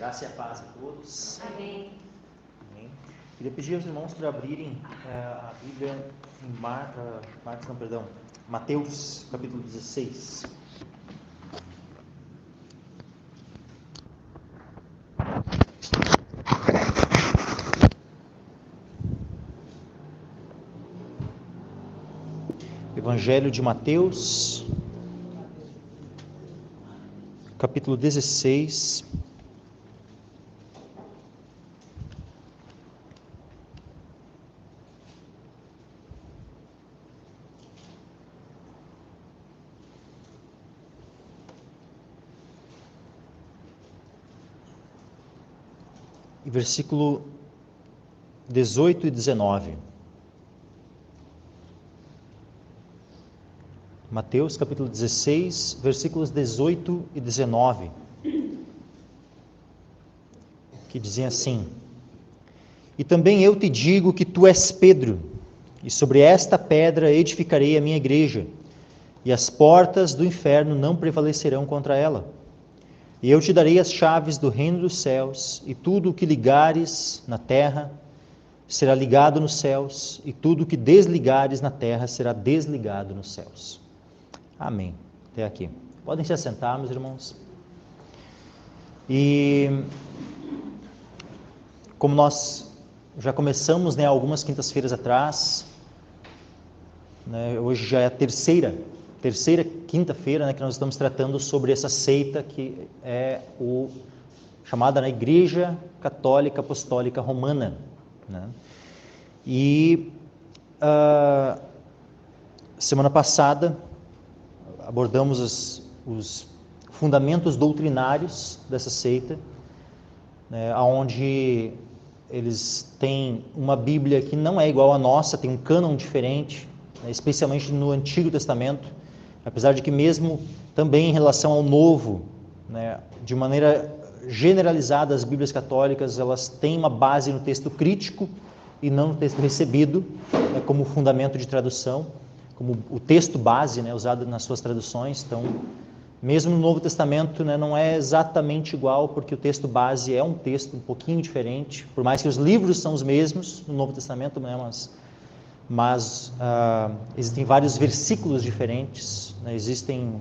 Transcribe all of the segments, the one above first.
Graça e a paz a todos. Amém. Amém. Queria pedir aos irmãos para abrirem a Bíblia em Mateus, capítulo 16. Evangelho de Mateus, capítulo 16. E versículo 18 e 19. Mateus capítulo 16, versículos 18 e 19, que dizem assim: E também eu te digo que tu és Pedro, e sobre esta pedra edificarei a minha igreja, e as portas do inferno não prevalecerão contra ela. E eu te darei as chaves do reino dos céus, e tudo o que ligares na terra será ligado nos céus, e tudo o que desligares na terra será desligado nos céus. Amém. Até aqui. Podem se assentar, meus irmãos. E como nós já começamos, algumas quintas-feiras atrás, hoje já é a terceira quinta-feira, que nós estamos tratando sobre essa seita que é chamada Igreja Católica Apostólica Romana. E semana passada abordamos os fundamentos doutrinários dessa seita, onde eles têm uma Bíblia que não é igual à nossa, tem um cânon diferente, especialmente no Antigo Testamento, apesar de que mesmo também em relação ao Novo, de maneira generalizada, as Bíblias católicas elas têm uma base no texto crítico e não no texto recebido, como fundamento de tradução, como o texto base, usado nas suas traduções. Então, mesmo no Novo Testamento, não é exatamente igual, porque o texto base é um texto um pouquinho diferente, por mais que os livros são os mesmos no Novo Testamento, mas existem vários versículos diferentes, existem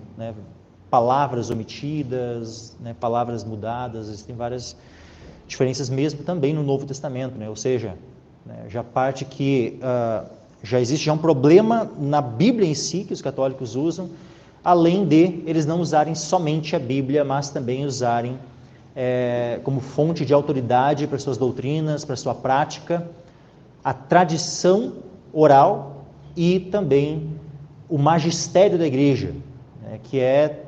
palavras omitidas, palavras mudadas, existem várias diferenças mesmo também no Novo Testamento, ou seja, já parte que já existe um problema na Bíblia em si, que os católicos usam, além de eles não usarem somente a Bíblia, mas também usarem como fonte de autoridade para suas doutrinas, para sua prática, a tradição oral e também o magistério da igreja, que é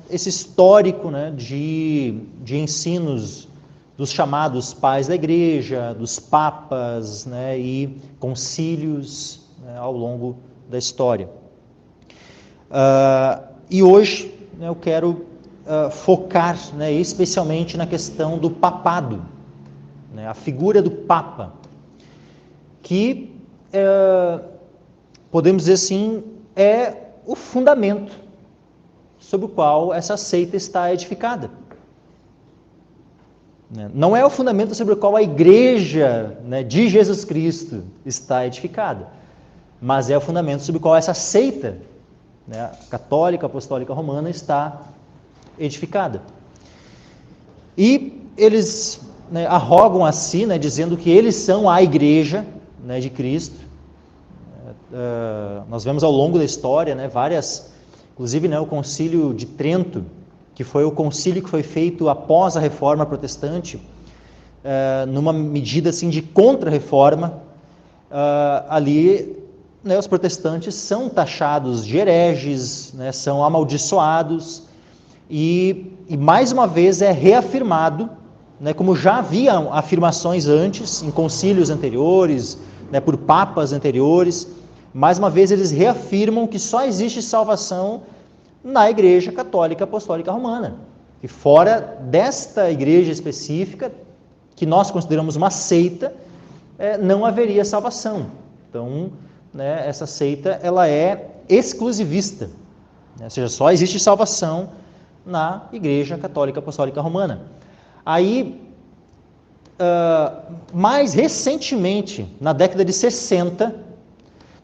esse histórico de ensinos dos chamados pais da igreja, dos papas e concílios ao longo da história. E hoje eu quero focar especialmente na questão do papado, a figura do Papa, que podemos dizer assim, é o fundamento sobre o qual essa seita está edificada. Não é o fundamento sobre o qual a igreja de Jesus Cristo está edificada, mas é o fundamento sobre o qual essa seita católica, apostólica romana está edificada. E eles arrogam a si, dizendo que eles são a igreja de Cristo. Nós vemos ao longo da história várias, inclusive o Concílio de Trento, que foi o concílio que foi feito após a Reforma Protestante, numa medida assim de contra-reforma. Ali os protestantes são taxados de hereges, são amaldiçoados, e mais uma vez é reafirmado, como já havia afirmações antes, em concílios anteriores, por papas anteriores, mais uma vez eles reafirmam que só existe salvação na Igreja Católica Apostólica Romana. E fora desta igreja específica, que nós consideramos uma seita, não haveria salvação. Então, essa seita ela é exclusivista, ou seja, só existe salvação na Igreja Católica Apostólica Romana. Aí mais recentemente, na década de 60,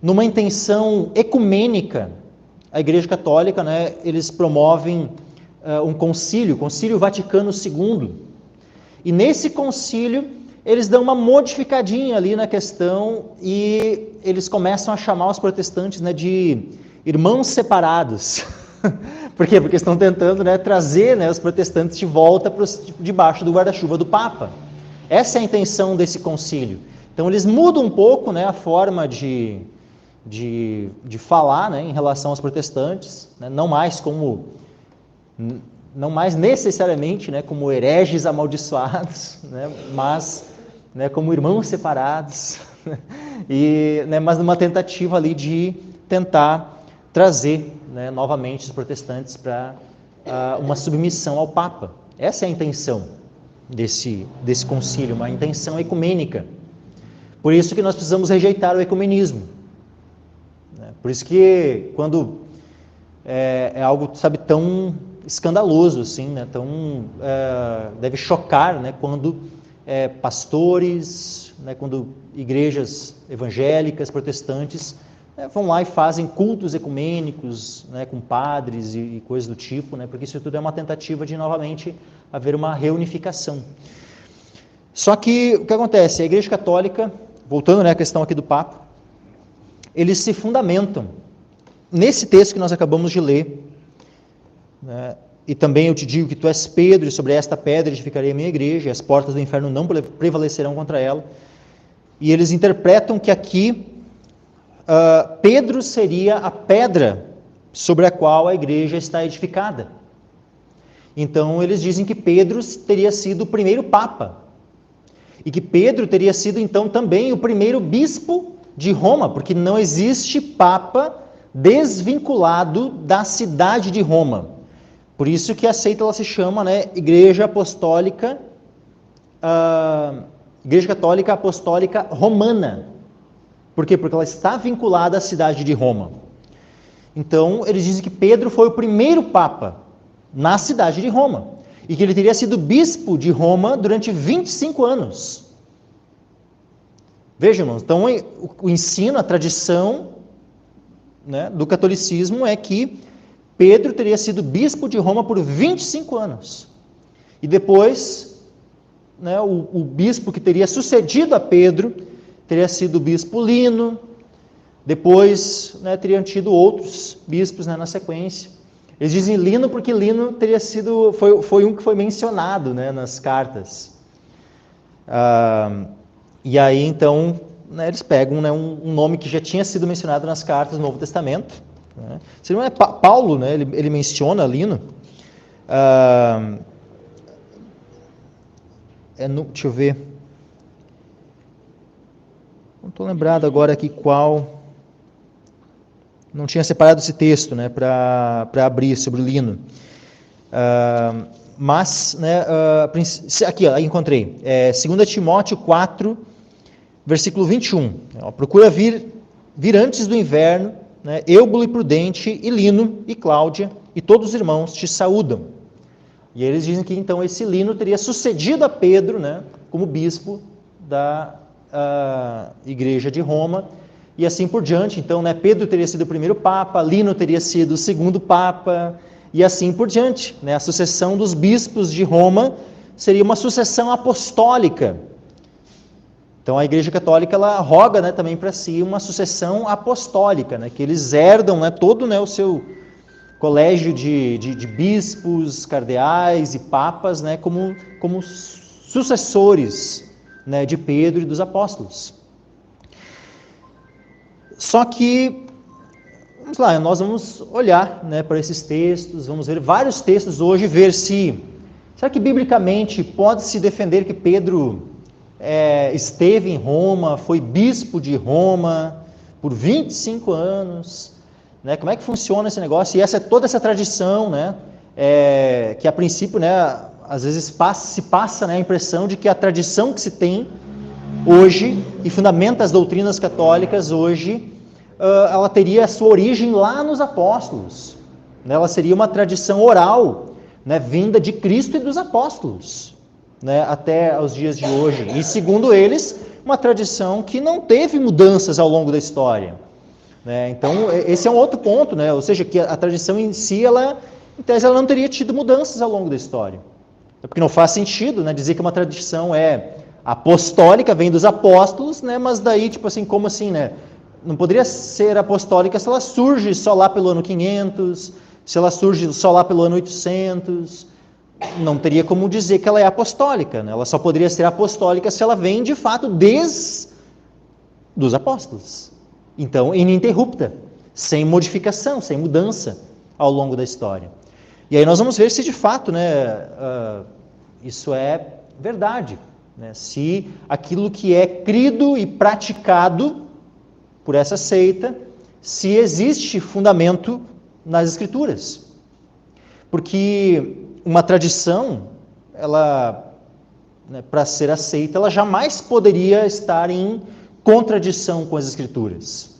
numa intenção ecumênica, a Igreja Católica, né, eles promovem um concílio, o Concílio Vaticano II, e nesse concílio eles dão uma modificadinha ali na questão e eles começam a chamar os protestantes, né, de irmãos separados. Por quê? Porque estão tentando, né, trazer, né, os protestantes de volta debaixo do guarda-chuva do Papa. Essa é a intenção desse concílio. Então eles mudam um pouco, né, a forma de falar, né, em relação aos protestantes, né, não mais necessariamente, né, como hereges amaldiçoados, né, mas, né, como irmãos separados, e, né, mas numa tentativa ali de tentar trazer, né, novamente os protestantes para uma submissão ao Papa. Essa é a intenção desse concílio, uma intenção ecumênica. Por isso que nós precisamos rejeitar o ecumenismo. Por isso que quando é algo, sabe, tão escandaloso assim, né, deve chocar, né, quando pastores, né, quando igrejas evangélicas, protestantes, vão lá e fazem cultos ecumênicos, né, com padres e coisas do tipo, né, porque isso tudo é uma tentativa de novamente haver uma reunificação. Só que o que acontece? A Igreja Católica, voltando, né, à questão aqui do Papa, eles se fundamentam nesse texto que nós acabamos de ler, né, e também eu te digo que tu és Pedro, e sobre esta pedra edificarei a minha igreja, e as portas do inferno não prevalecerão contra ela. E eles interpretam que aqui Pedro seria a pedra sobre a qual a igreja está edificada. Então eles dizem que Pedro teria sido o primeiro Papa, e que Pedro teria sido então também o primeiro bispo de Roma, porque não existe Papa desvinculado da cidade de Roma. Por isso que a seita ela se chama, né, Igreja Apostólica, Igreja Católica Apostólica Romana. Por quê? Porque ela está vinculada à cidade de Roma. Então, eles dizem que Pedro foi o primeiro Papa na cidade de Roma, e que ele teria sido bispo de Roma durante 25 anos. Vejam, irmãos, então o ensino, a tradição, né, do catolicismo é que Pedro teria sido bispo de Roma por 25 anos. E depois, né, o bispo que teria sucedido a Pedro teria sido o bispo Lino. Depois, né, teriam tido outros bispos, né, na sequência. Eles dizem Lino porque Lino teria sido, foi um que foi mencionado, né, nas cartas. E aí, então, né, eles pegam, né, um nome que já tinha sido mencionado nas cartas do Novo Testamento. Né? Se não é Paulo, né, ele menciona Lino. Deixa eu ver. Não estou lembrado agora aqui qual. Não tinha separado esse texto, né, para abrir sobre o Lino. Mas, né, aqui, ó, encontrei. 2 Timóteo 4, versículo 21. Procura vir antes do inverno, né, Eubulo e Prudente, e Lino, e Cláudia, e todos os irmãos te saúdam. E eles dizem que, então, esse Lino teria sucedido a Pedro, né, como bispo da igreja de Roma, e assim por diante. Então, né, Pedro teria sido o primeiro Papa, Lino teria sido o segundo Papa, e assim por diante. Né? A sucessão dos bispos de Roma seria uma sucessão apostólica. Então, a Igreja Católica ela roga, né, também para si uma sucessão apostólica, né, que eles herdam, né, todo, né, o seu colégio de bispos, cardeais e papas, né, como sucessores, né, de Pedro e dos apóstolos. Só que, vamos lá, nós vamos olhar, né, para esses textos, vamos ver vários textos hoje, ver se, será que biblicamente pode-se defender que Pedro esteve em Roma, foi bispo de Roma por 25 anos, né? Como é que funciona esse negócio? E toda essa tradição, né, que a princípio, né, às vezes se passa, né, a impressão de que a tradição que se tem hoje e fundamenta as doutrinas católicas hoje, ela teria a sua origem lá nos apóstolos, né? Ela seria uma tradição oral, né, vinda de Cristo e dos apóstolos. né, até os dias de hoje. E segundo eles, uma tradição que não teve mudanças ao longo da história. Né? Então, esse é um outro ponto, né? Ou seja, que a tradição em si, em tese, ela não teria tido mudanças ao longo da história. É porque não faz sentido, né, dizer que uma tradição é apostólica, vem dos apóstolos, né, mas daí, tipo assim, como assim, né? Não poderia ser apostólica se ela surge só lá pelo ano 500, se ela surge só lá pelo ano 800. Não teria como dizer que ela é apostólica, né? Ela só poderia ser apostólica se ela vem, de fato, desde os apóstolos. Então, ininterrupta, sem modificação, sem mudança ao longo da história. E aí nós vamos ver se de fato, né, isso é verdade, né? Se aquilo que é crido e praticado por essa seita, se existe fundamento nas Escrituras. Porque uma tradição, ela, né, para ser aceita, ela jamais poderia estar em contradição com as Escrituras.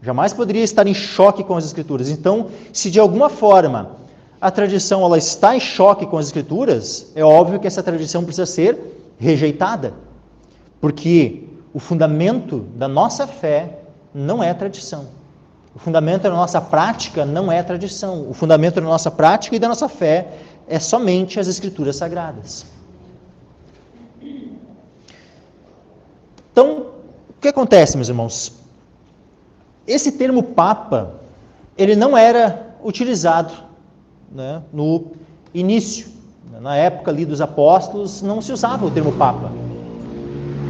Jamais poderia estar em choque com as Escrituras. Então, se de alguma forma a tradição ela está em choque com as Escrituras, é óbvio que essa tradição precisa ser rejeitada. Porque o fundamento da nossa fé não é tradição. O fundamento da nossa prática não é tradição. O fundamento da nossa prática e da nossa fé é somente as Escrituras Sagradas. Então, o que acontece, meus irmãos? Esse termo Papa, ele não era utilizado, né, no início. Na época ali dos apóstolos, não se usava o termo Papa.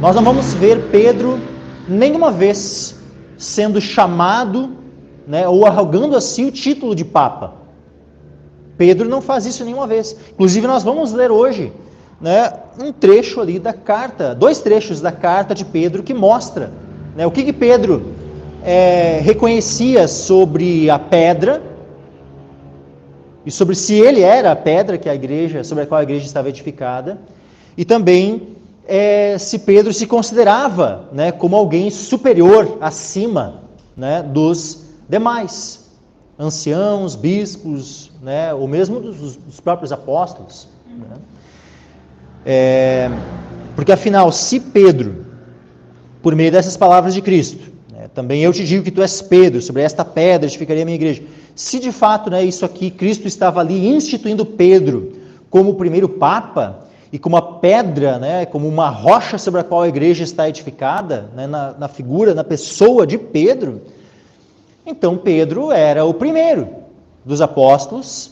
Nós não vamos ver Pedro nenhuma vez sendo chamado, né, ou arrogando a si o título de Papa. Pedro não faz isso nenhuma vez. Inclusive, nós vamos ler hoje, né, um trecho ali da carta, 2 trechos da carta de Pedro que mostra, né, o que Pedro reconhecia sobre a pedra e sobre se ele era a pedra que a igreja, sobre a qual a igreja estava edificada, e também se Pedro se considerava, né, como alguém superior, acima, né, dos demais, anciãos, bispos, né, ou mesmo dos próprios apóstolos. Né? Porque afinal, se Pedro, por meio dessas palavras de Cristo, também eu te digo que tu és Pedro, sobre esta pedra edificarei a minha igreja. Se de fato, né, isso aqui, Cristo estava ali instituindo Pedro como o primeiro Papa, e como a pedra, né, como uma rocha sobre a qual a igreja está edificada, né, na figura, na pessoa de Pedro, então Pedro era o primeiro dos apóstolos.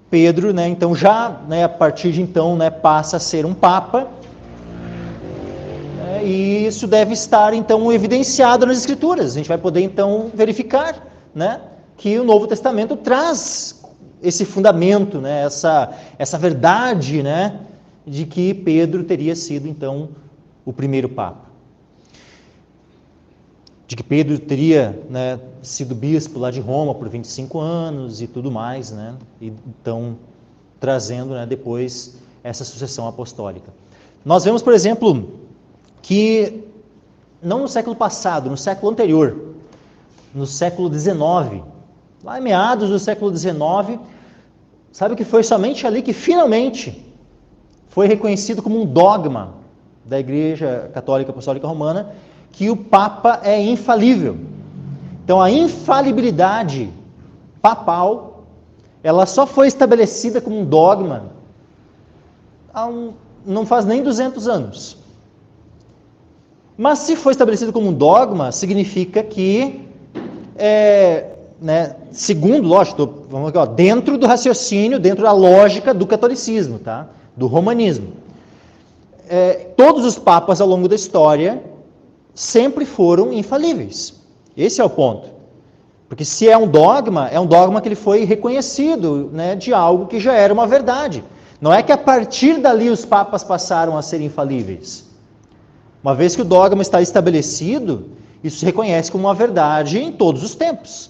Pedro, né, então já, né, a partir de então, né, passa a ser um Papa, e isso deve estar, então, evidenciado nas Escrituras. A gente vai poder, então, verificar, né, que o Novo Testamento traz esse fundamento, né, essa verdade, né, de que Pedro teria sido, então, o primeiro Papa. De que Pedro teria, né, sido bispo lá de Roma por 25 anos e tudo mais, né, e, então, trazendo, né, depois essa sucessão apostólica. Nós vemos, por exemplo, que não no século passado, no século anterior, no século XIX, lá em meados do século XIX, sabe que foi somente ali que finalmente foi reconhecido como um dogma da Igreja Católica Apostólica Romana que o Papa é infalível. Então a infalibilidade papal, ela só foi estabelecida como um dogma não faz nem 200 anos. Mas se foi estabelecido como um dogma, significa que, né, segundo, lógico, vamos aqui, ó, dentro do raciocínio, dentro da lógica do catolicismo, tá? Do romanismo. Todos os papas ao longo da história sempre foram infalíveis. Esse é o ponto. Porque se é um dogma que ele foi reconhecido, né, de algo que já era uma verdade. Não é que a partir dali os papas passaram a ser infalíveis. Uma vez que o dogma está estabelecido, isso se reconhece como uma verdade em todos os tempos.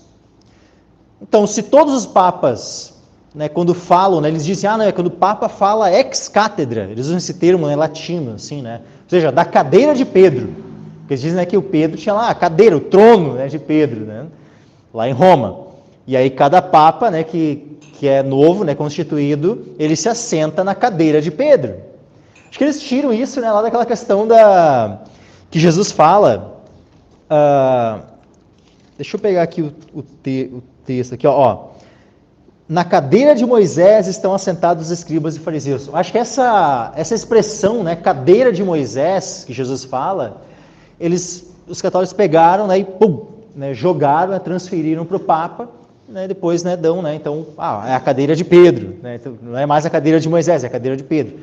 Então, se todos os papas, né, quando falam, né, eles dizem, quando o Papa fala ex cátedra, eles usam esse termo, né, latino, assim, né, ou seja, da cadeira de Pedro. Porque eles dizem, né, que o Pedro tinha lá a cadeira, o trono, né, de Pedro, né, lá em Roma. E aí cada papa, né, que é novo, né, constituído, ele se assenta na cadeira de Pedro. Acho que eles tiram isso, né, lá daquela questão que Jesus fala. Deixa eu pegar aqui o texto aqui, ó. Na cadeira de Moisés estão assentados os escribas e fariseus. Acho que essa expressão, né, cadeira de Moisés, que Jesus fala, os católicos pegaram, né, e pum, né, jogaram, né, transferiram para o Papa, né, depois, né, dão, né, então, é a cadeira de Pedro, né, então, não é mais a cadeira de Moisés, é a cadeira de Pedro.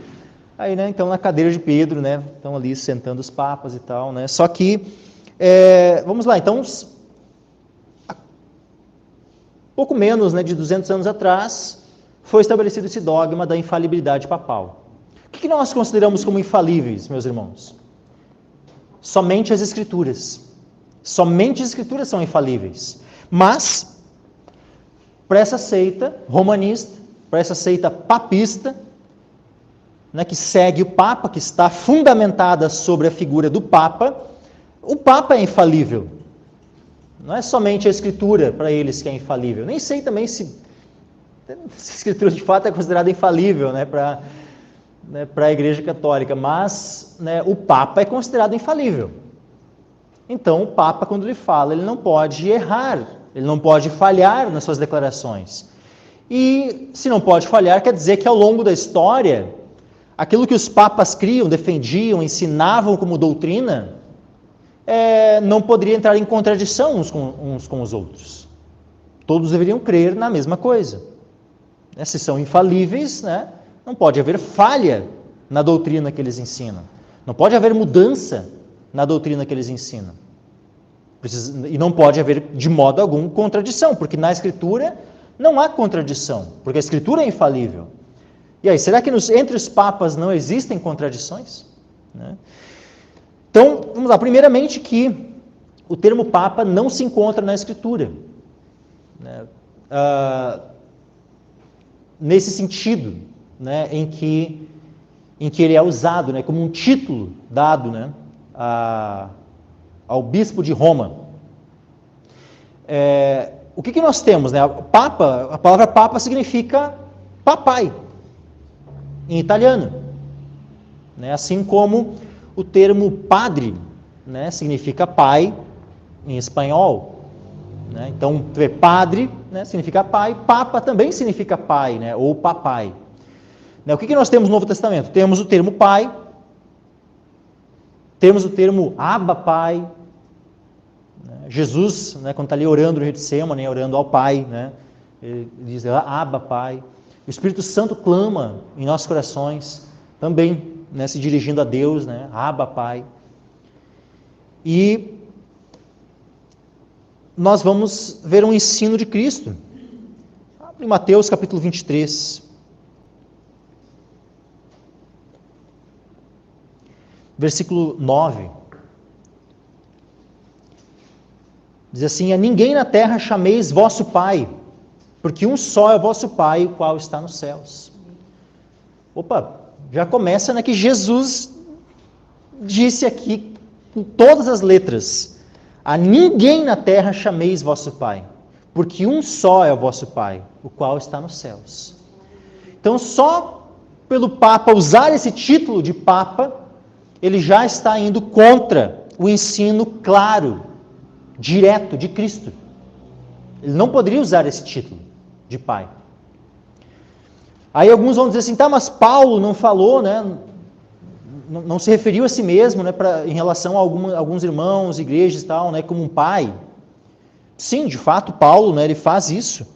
Aí, né, então, na cadeira de Pedro, né, estão ali sentando os papas e tal, né, só que, vamos lá, então, pouco menos, né, de 200 anos atrás, foi estabelecido esse dogma da infalibilidade papal. O que nós consideramos como infalíveis, meus irmãos? Somente as Escrituras. Somente as Escrituras são infalíveis. Mas, para essa seita romanista, para essa seita papista, né, que segue o Papa, que está fundamentada sobre a figura do Papa, o Papa é infalível. Não é somente a Escritura para eles que é infalível. Nem sei também se a Escritura de fato é considerada infalível, né, para a Igreja Católica, mas, né, o Papa é considerado infalível. Então, o Papa, quando ele fala, ele não pode errar, ele não pode falhar nas suas declarações. E, se não pode falhar, quer dizer que ao longo da história, aquilo que os papas criam, defendiam, ensinavam como doutrina, não poderia entrar em contradição uns com os outros. Todos deveriam crer na mesma coisa. Se são infalíveis, né, não pode haver falha na doutrina que eles ensinam. Não pode haver mudança na doutrina que eles ensinam. E não pode haver, de modo algum, contradição, porque na Escritura não há contradição, porque a Escritura é infalível. E aí, será que entre os papas não existem contradições? Né? Então, vamos lá. Primeiramente que o termo papa não se encontra na Escritura. Né? Nesse sentido, né, em que ele é usado, né, como um título dado, né, ao bispo de Roma. O que nós temos? Né? A palavra papa significa papai, em italiano. Né? Assim como o termo padre, né, significa pai em espanhol. Né? Então, padre, né, significa pai, papa também significa pai, né, ou papai. Né? O que nós temos no Novo Testamento? Temos o termo pai, temos o termo Abba Pai. Né? Jesus, né, quando está ali orando no Getsemane, orando ao Pai, né, ele diz Abba Pai. O Espírito Santo clama em nossos corações, também, né, se dirigindo a Deus, né, Abba Pai. E nós vamos ver um ensino de Cristo. Em Mateus capítulo 23. Versículo 9. Diz assim: a ninguém na terra chameis vosso Pai, porque um só é o vosso Pai, o qual está nos céus. Opa, já começa, né, que Jesus disse aqui, com todas as letras, a ninguém na terra chameis vosso Pai, porque um só é o vosso Pai, o qual está nos céus. Então, só pelo Papa usar esse título de Papa, ele já está indo contra o ensino claro, direto de Cristo. Ele não poderia usar esse título de Pai. Aí alguns vão dizer assim, tá, mas Paulo não falou, né? Não se referiu a si mesmo, né, em relação a alguns irmãos, igrejas e tal, né, como um pai. Sim, de fato, Paulo, né, ele faz isso.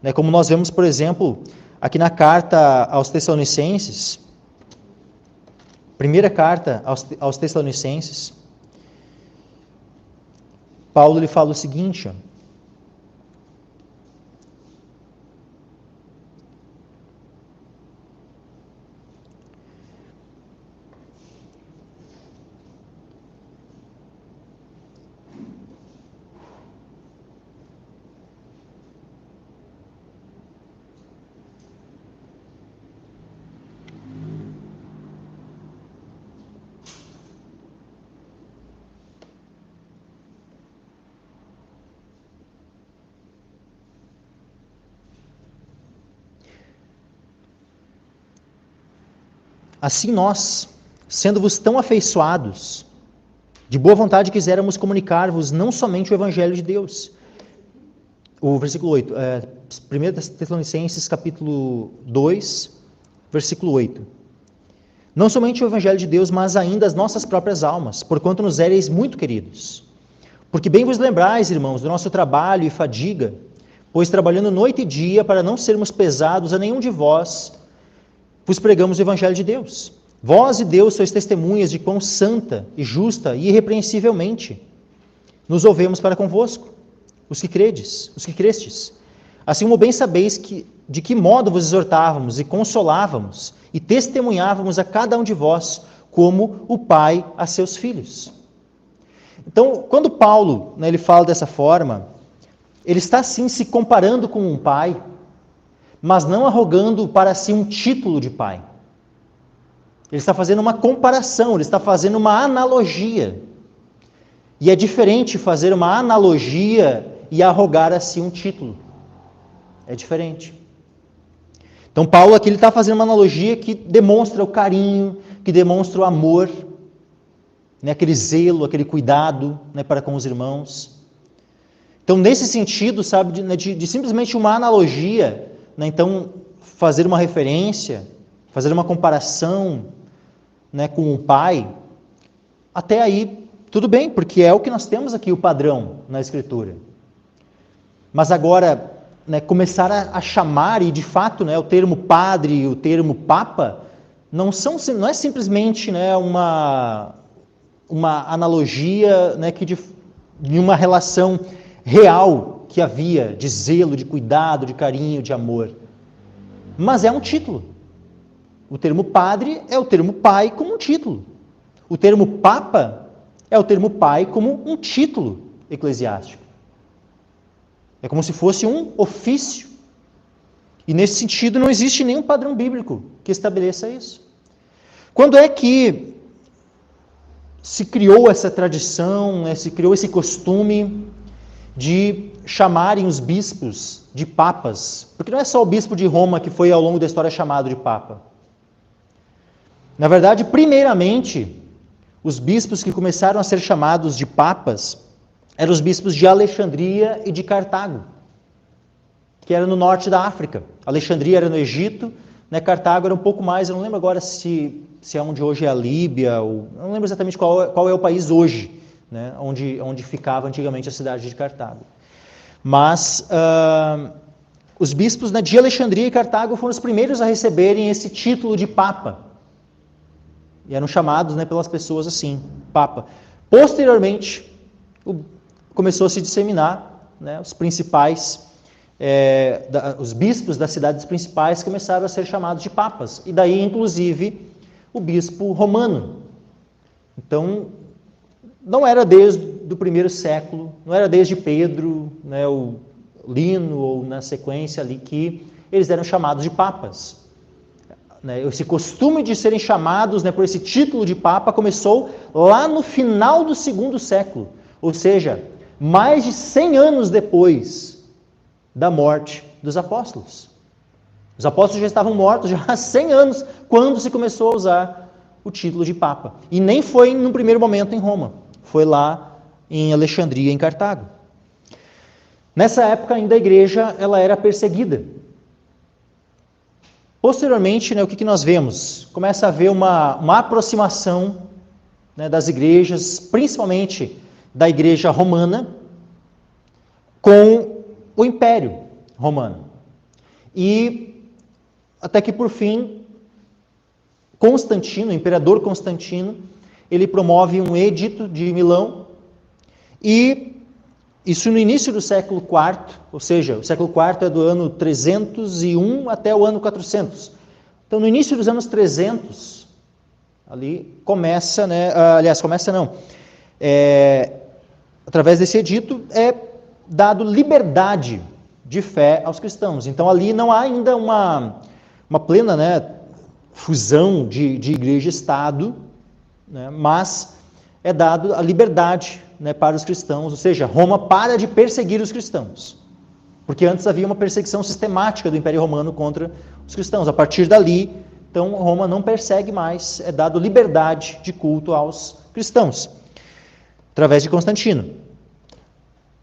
Né, como nós vemos, por exemplo, aqui na carta aos Tessalonicenses, primeira carta aos Tessalonicenses, Paulo ele fala o seguinte, ó, Assim nós, sendo-vos tão afeiçoados, de boa vontade quiséramos comunicar-vos não somente o Evangelho de Deus. O versículo 8, 1 Tessalonicenses capítulo 2, versículo 8. Não somente o Evangelho de Deus, mas ainda as nossas próprias almas, porquanto nos éreis muito queridos. Porque bem vos lembrais, irmãos, do nosso trabalho e fadiga, pois trabalhando noite e dia, para não sermos pesados a nenhum de vós, vos pregamos o Evangelho de Deus. Vós e Deus sois testemunhas de quão santa e justa e irrepreensivelmente nos ouvemos para convosco, os que crestes. Assim como bem sabeis de que modo vos exortávamos e consolávamos e testemunhávamos a cada um de vós, como o pai a seus filhos. Então, quando Paulo, ele fala dessa forma, ele está sim se comparando com um pai, mas não arrogando para si um título de pai. Ele está fazendo uma comparação, ele está fazendo uma analogia. E é diferente fazer uma analogia e arrogar a si um título. É diferente. Então Paulo aqui ele está fazendo uma analogia que demonstra o carinho, que demonstra o amor, né, aquele zelo, aquele cuidado, né, para com os irmãos. Então nesse sentido, sabe, de simplesmente uma analogia, né, então fazer uma referência, fazer uma comparação, né, com o pai, até aí tudo bem, porque é o que nós temos aqui, o padrão na Escritura. Mas agora, né, começar a chamar, e de fato, né, o termo padre e o termo papa, não é simplesmente, né, uma analogia, né, que de uma relação real que havia de zelo, de cuidado, de carinho, de amor. Mas é um título. O termo padre é o termo pai como um título. O termo papa é o termo pai como um título eclesiástico. É como se fosse um ofício. E nesse sentido não existe nenhum padrão bíblico que estabeleça isso. Quando é que se criou essa tradição, né, se criou esse costume de chamarem os bispos de papas? Porque não é só o bispo de Roma que foi ao longo da história chamado de papa. Na verdade, primeiramente, os bispos que começaram a ser chamados de papas eram os bispos de Alexandria e de Cartago, que era no norte da África. Alexandria era no Egito, né? Cartago era um pouco mais, eu não lembro agora se é onde hoje é a Líbia, ou, eu não lembro exatamente qual é o país hoje, né? onde ficava antigamente a cidade de Cartago. Mas os bispos, né, de Alexandria e Cartago foram os primeiros a receberem esse título de papa. E eram chamados, né, pelas pessoas assim, papa. Posteriormente, começou a se disseminar, né, os principais, os bispos das cidades principais começaram a ser chamados de papas. E daí, inclusive, o bispo romano. Então, não era desde o primeiro século, não era desde Pedro, né, o Lino, ou na sequência ali, que eles eram chamados de papas. Esse costume de serem chamados, né, por esse título de papa começou lá no final do segundo século, ou seja, mais de 100 anos depois da morte dos apóstolos. Os apóstolos já estavam mortos já há 100 anos quando se começou a usar o título de papa. E nem foi no primeiro momento em Roma, foi lá em Alexandria, em Cartago. Nessa época ainda a igreja ela era perseguida. Posteriormente, né, o que nós vemos? Começa a haver uma aproximação, né, das igrejas, principalmente da igreja romana, com o Império Romano. E até que, por fim, Constantino, o imperador Constantino, ele promove um edito de Milão, e isso no início do século IV, ou seja, o século IV é do ano 301 até o ano 400. Então, no início dos anos 300, ali começa, né, através desse edito é dado liberdade de fé aos cristãos. Então, ali não há ainda uma plena, né, fusão de igreja e Estado, né, mas é dado a liberdade, né, para os cristãos, ou seja, Roma para de perseguir os cristãos, porque antes havia uma perseguição sistemática do Império Romano contra os cristãos. A partir dali, então Roma não persegue mais, é dado liberdade de culto aos cristãos, através de Constantino.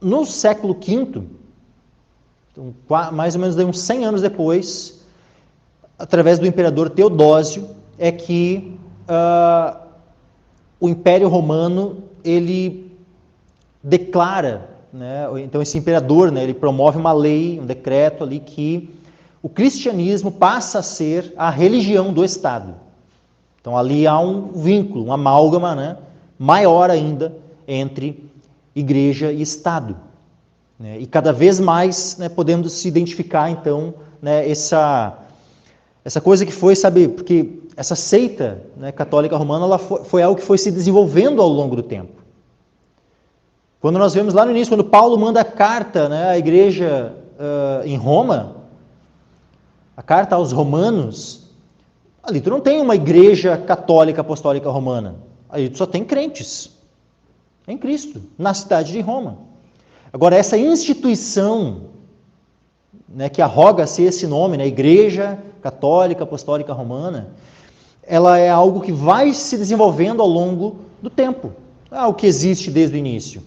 No século V, então, mais ou menos uns 100 anos depois, através do imperador Teodósio, é que o Império Romano, ele declara, né, então esse imperador, né, ele promove uma lei, um decreto ali que o cristianismo passa a ser a religião do Estado. Então ali há um vínculo, uma amálgama, né, maior ainda entre igreja e Estado. Né, e cada vez mais, né, podemos se identificar então, né, essa coisa que foi, sabe, porque essa seita, né, católica romana, ela foi algo que foi se desenvolvendo ao longo do tempo. Quando nós vemos lá no início, quando Paulo manda a carta, né, à igreja em Roma, a carta aos romanos, ali tu não tem uma igreja católica apostólica romana, ali tu só tem crentes em Cristo, na cidade de Roma. Agora, essa instituição, né, que arroga-se esse nome, né, Igreja Católica Apostólica Romana, ela é algo que vai se desenvolvendo ao longo do tempo. Não é algo que existe desde o início.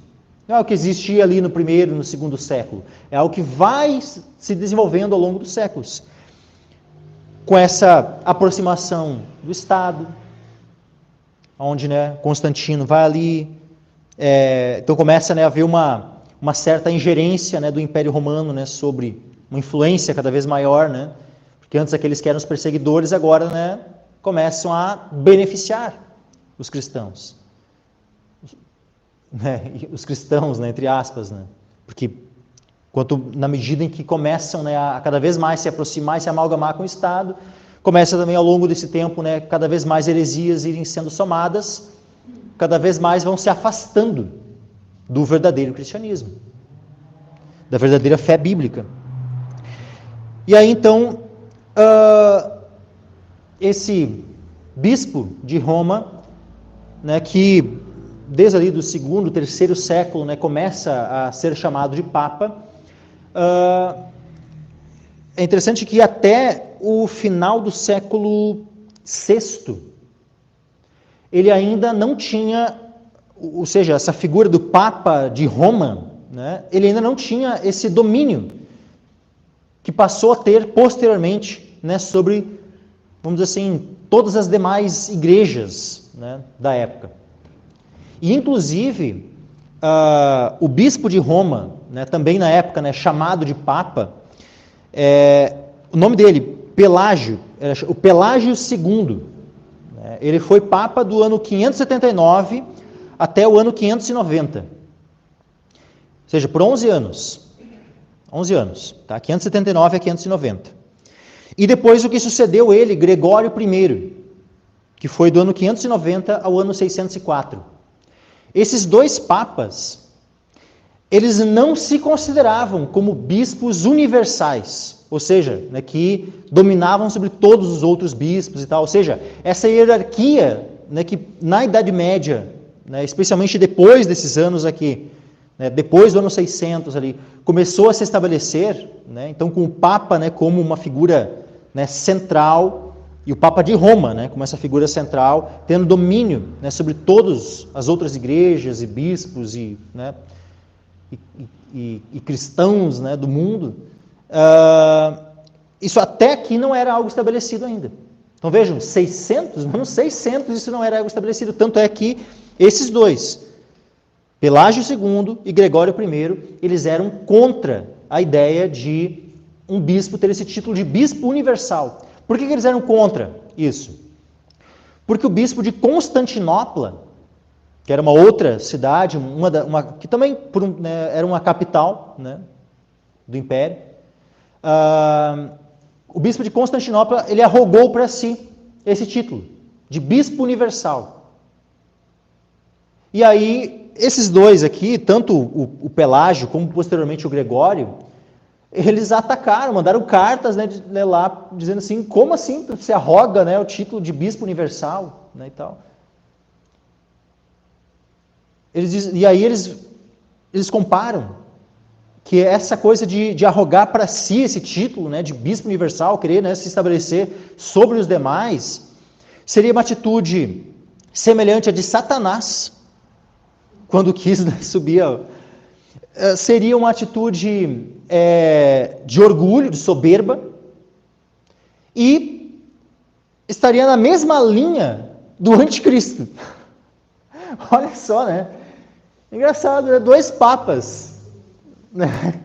Não é algo que existia ali no primeiro, no segundo século. É algo que vai se desenvolvendo ao longo dos séculos. Com essa aproximação do Estado, onde, né, Constantino vai ali, então começa, né, a haver uma certa ingerência, né, do Império Romano, né, sobre uma influência cada vez maior, né, porque antes aqueles que eram os perseguidores agora, né, começam a beneficiar os cristãos. Os cristãos, né, entre aspas, né, porque na medida em que começam, né, a cada vez mais se aproximar e se amalgamar com o Estado, começa também ao longo desse tempo, né, cada vez mais heresias irem sendo somadas, cada vez mais vão se afastando do verdadeiro cristianismo, da verdadeira fé bíblica. E aí então, esse bispo de Roma, né, que desde ali do segundo, terceiro século, né, começa a ser chamado de Papa, é interessante que até o final do século VI, ele ainda não tinha, ou seja, essa figura do Papa de Roma, né, ele ainda não tinha esse domínio que passou a ter posteriormente, né, sobre, vamos dizer assim, todas as demais igrejas, né, da época. E, inclusive, o bispo de Roma, né, também na época, né, chamado de Papa, o nome dele, Pelágio, o Pelágio II, né, ele foi Papa do ano 579 até o ano 590. Ou seja, por 11 anos. 11 anos, tá? 579 a 590. E depois o que sucedeu ele, Gregório I, que foi do ano 590 ao ano 604. Esses dois papas, eles não se consideravam como bispos universais, ou seja, né, que dominavam sobre todos os outros bispos e tal. Ou seja, essa hierarquia, né, que na Idade Média, né, especialmente depois desses anos aqui, né, depois do ano 600 ali, começou a se estabelecer, né, então com o Papa, né, como uma figura, né, central, e o Papa de Roma, né, como essa figura central, tendo domínio, né, sobre todas as outras igrejas e bispos e, né, e cristãos, né, do mundo, isso até aqui não era algo estabelecido ainda. Então vejam, 600, no ano 600 isso não era algo estabelecido, tanto é que esses dois, Pelágio II e Gregório I, eles eram contra a ideia de um bispo ter esse título de bispo universal. Por que eles eram contra isso? Porque o bispo de Constantinopla, que era uma outra cidade, que também né, era uma capital, né, do Império, o bispo de Constantinopla, ele arrogou para si esse título de bispo universal. E aí, esses dois aqui, tanto o Pelágio como posteriormente o Gregório, eles atacaram, mandaram cartas, né, lá, dizendo assim, como assim você arroga, né, o título de bispo universal, né, e tal. E aí eles comparam que essa coisa de arrogar para si esse título, né, de bispo universal, querer, né, se estabelecer sobre os demais, seria uma atitude semelhante à de Satanás, quando quis, né, subir. Seria uma atitude de orgulho, de soberba, e estaria na mesma linha do anticristo. Olha só, né? Engraçado, né? 2 papas, né,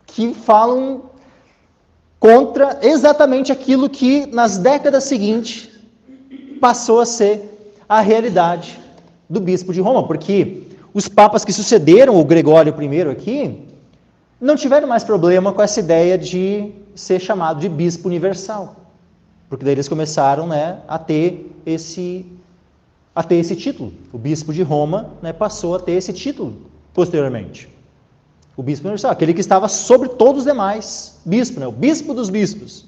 que falam contra exatamente aquilo que nas décadas seguintes passou a ser a realidade do bispo de Roma, porque os papas que sucederam o Gregório I aqui não tiveram mais problema com essa ideia de ser chamado de bispo universal, porque daí eles começaram, né, a ter esse título. O bispo de Roma, né, passou a ter esse título posteriormente. O bispo universal, aquele que estava sobre todos os demais bispo, né, o bispo dos bispos.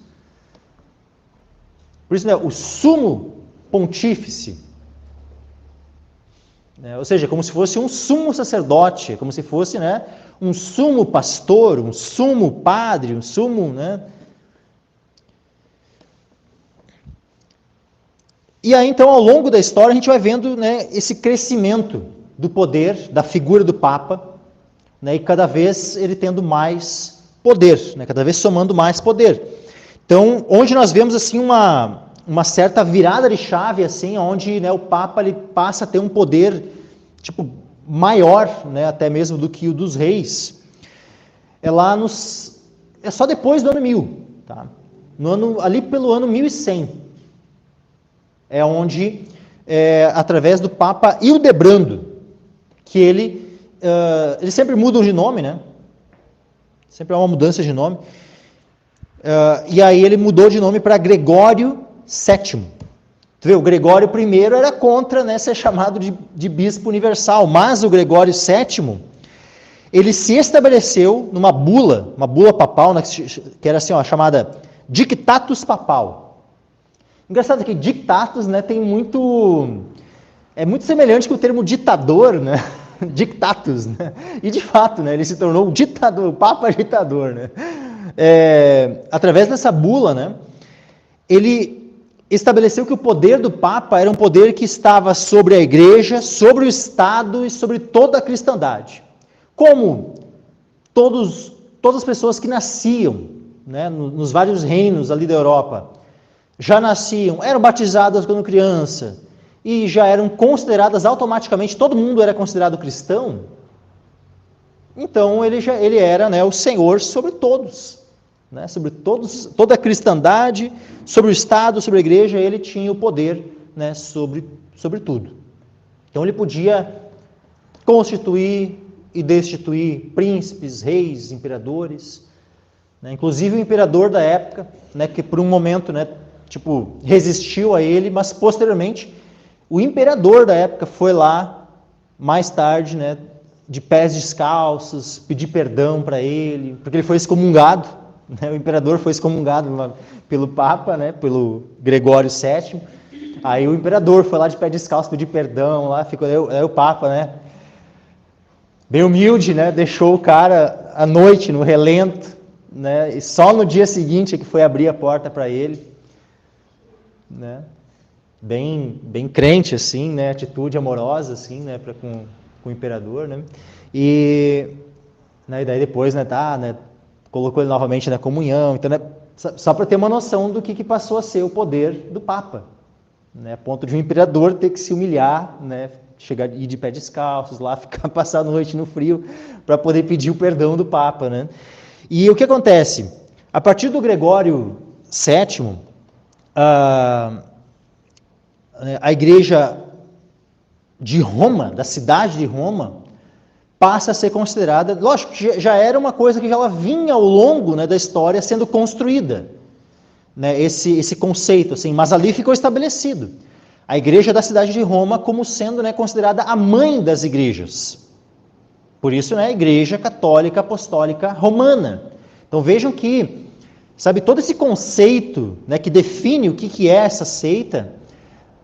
Por isso, né, o sumo pontífice, né, ou seja, como se fosse um sumo sacerdote, como se fosse, né, um sumo pastor, um sumo padre, um sumo, né. E aí, então, ao longo da história, a gente vai vendo, né, esse crescimento do poder, da figura do Papa, né, e cada vez ele tendo mais poder, né, cada vez somando mais poder. Então, onde nós vemos assim uma certa virada de chave, assim, onde, né, o Papa ele passa a ter um poder tipo maior, né, até mesmo do que o dos reis, é só depois do ano 1000, tá? Ali pelo ano 1100. É onde, através do Papa Hildebrando, que eles sempre mudam de nome, né? Sempre há uma mudança de nome. E aí ele mudou de nome para Gregório VII. Tu vê, o Gregório I era contra, né, ser chamado de bispo universal, mas o Gregório VII, ele se estabeleceu numa bula, uma bula papal, né, que era assim, ó, chamada Dictatus Papal. Engraçado que dictatus, né, é muito semelhante com o termo ditador, né? Dictatus, né? E de fato, né, ele se tornou o ditador, o Papa ditador, né? Através dessa bula, né, ele estabeleceu que o poder do Papa era um poder que estava sobre a Igreja, sobre o Estado e sobre toda a cristandade. Como todas as pessoas que nasciam, né, nos vários reinos ali da Europa, já nasciam, eram batizadas quando criança e já eram consideradas automaticamente, todo mundo era considerado cristão, então ele era, né, o Senhor sobre todos, né, sobre todos, toda a cristandade, sobre o Estado, sobre a Igreja, ele tinha o poder, né, sobre tudo. Então ele podia constituir e destituir príncipes, reis, imperadores, né, inclusive o imperador da época, né, que por um momento, né, resistiu a ele, mas posteriormente o imperador da época foi lá, mais tarde, né, de pés descalços, pedir perdão para ele, porque ele foi excomungado, né, o imperador foi excomungado pelo Papa, né, pelo Gregório VII, aí o imperador foi lá de pé descalço pedir perdão, lá ficou o Papa, né, bem humilde, né, deixou o cara à noite no relento, né, e só no dia seguinte é que foi abrir a porta para ele, né, bem crente assim, né, atitude amorosa assim, né, com o imperador, né, e daí depois, né, colocou ele novamente na comunhão, então, né, só para ter uma noção do que passou a ser o poder do Papa, né, a ponto de um imperador ter que se humilhar, né, ir de pé descalços lá, passar a noite no frio para poder pedir o perdão do Papa, né. E o que acontece? A partir do Gregório VII, a igreja de Roma, da cidade de Roma, passa a ser considerada, lógico, já era uma coisa que já vinha ao longo, né, da história sendo construída, né, esse conceito, assim, mas ali ficou estabelecido. A igreja da cidade de Roma como sendo, né, considerada a mãe das igrejas. Por isso, né, a Igreja Católica Apostólica Romana. Então vejam que, sabe, todo esse conceito, né, que define o que é essa seita,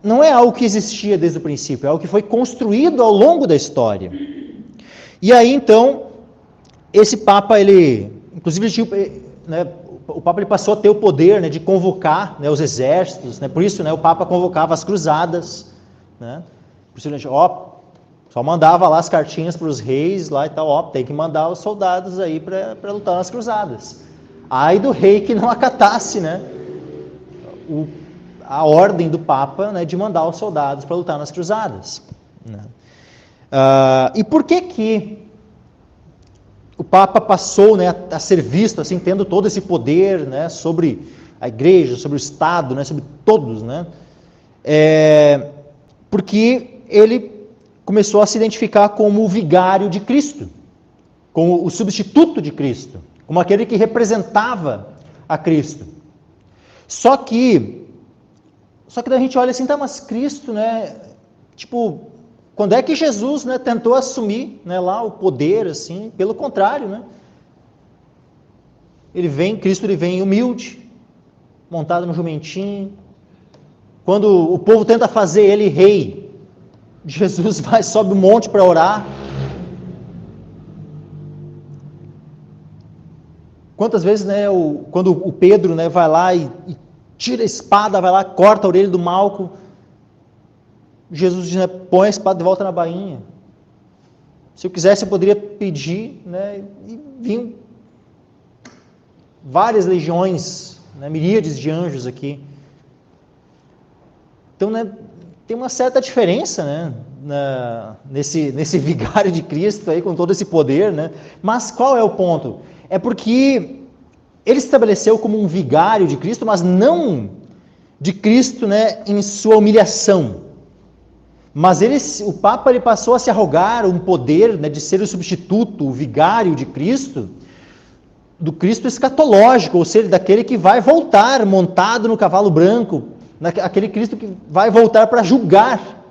não é algo que existia desde o princípio, é algo que foi construído ao longo da história. E aí, então, esse Papa, ele, inclusive, né, o Papa ele passou a ter o poder, né, de convocar, né, os exércitos, né, por isso, né, o Papa convocava as cruzadas, né, por isso, só mandava lá as cartinhas para os reis lá e tal, tem que mandar os soldados aí para lutar nas cruzadas. Ai do rei que não acatasse, né, a ordem do Papa, né, de mandar os soldados para lutar nas cruzadas. Né. E por que o Papa passou, né, a ser visto, assim, tendo todo esse poder, né, sobre a Igreja, sobre o Estado, né, sobre todos, né? Porque ele começou a se identificar como o vigário de Cristo, como o substituto de Cristo, como aquele que representava a Cristo. Só que daí a gente olha assim, tá, mas Cristo, né, tipo, quando é que Jesus, né, tentou assumir, né, lá o poder, assim? Pelo contrário, né? Cristo ele vem humilde, montado no jumentinho. Quando o povo tenta fazer ele rei, Jesus sobe o monte para orar. Quantas vezes, né, quando o Pedro, né, vai lá e tira a espada, vai lá, corta a orelha do Malco, Jesus diz, né, põe a espada de volta na bainha. Se eu quisesse, eu poderia pedir, né, e vinham várias legiões, né, miríades de anjos aqui. Então, né, tem uma certa diferença, né, nesse vigário de Cristo aí, com todo esse poder, né? Mas qual é o ponto? É porque ele se estabeleceu como um vigário de Cristo, mas não de Cristo, né, em sua humilhação. Mas o Papa ele passou a se arrogar um poder, né, de ser o substituto, o vigário de Cristo, do Cristo escatológico, ou seja, daquele que vai voltar montado no cavalo branco, aquele Cristo que vai voltar para julgar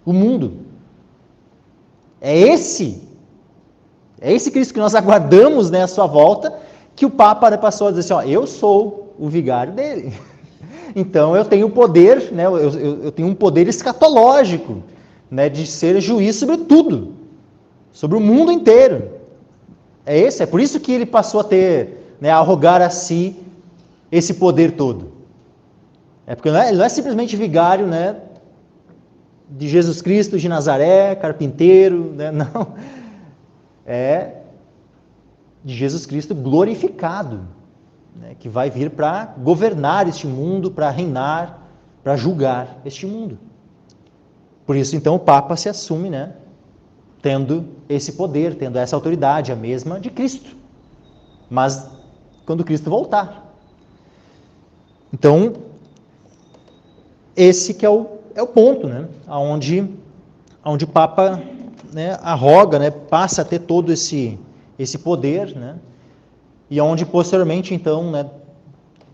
o mundo. É esse Cristo que nós aguardamos, né, a sua volta, que o Papa passou a dizer assim, eu sou o vigário dele. Então eu tenho poder, né, eu tenho um poder escatológico, né, de ser juiz sobre tudo, sobre o mundo inteiro. É por isso que ele passou a ter, né, a arrogar a si esse poder todo. Porque ele não é simplesmente vigário, né, de Jesus Cristo de Nazaré, carpinteiro, né, não. É de Jesus Cristo glorificado, né, que vai vir para governar este mundo, para reinar, para julgar este mundo. Por isso, então, o Papa se assume, né, tendo esse poder, tendo essa autoridade, a mesma de Cristo. Mas quando Cristo voltar. Então, esse que é o ponto, né, onde o Papa, né, arroga, né, passa a ter todo esse poder, né, e onde posteriormente, então, né,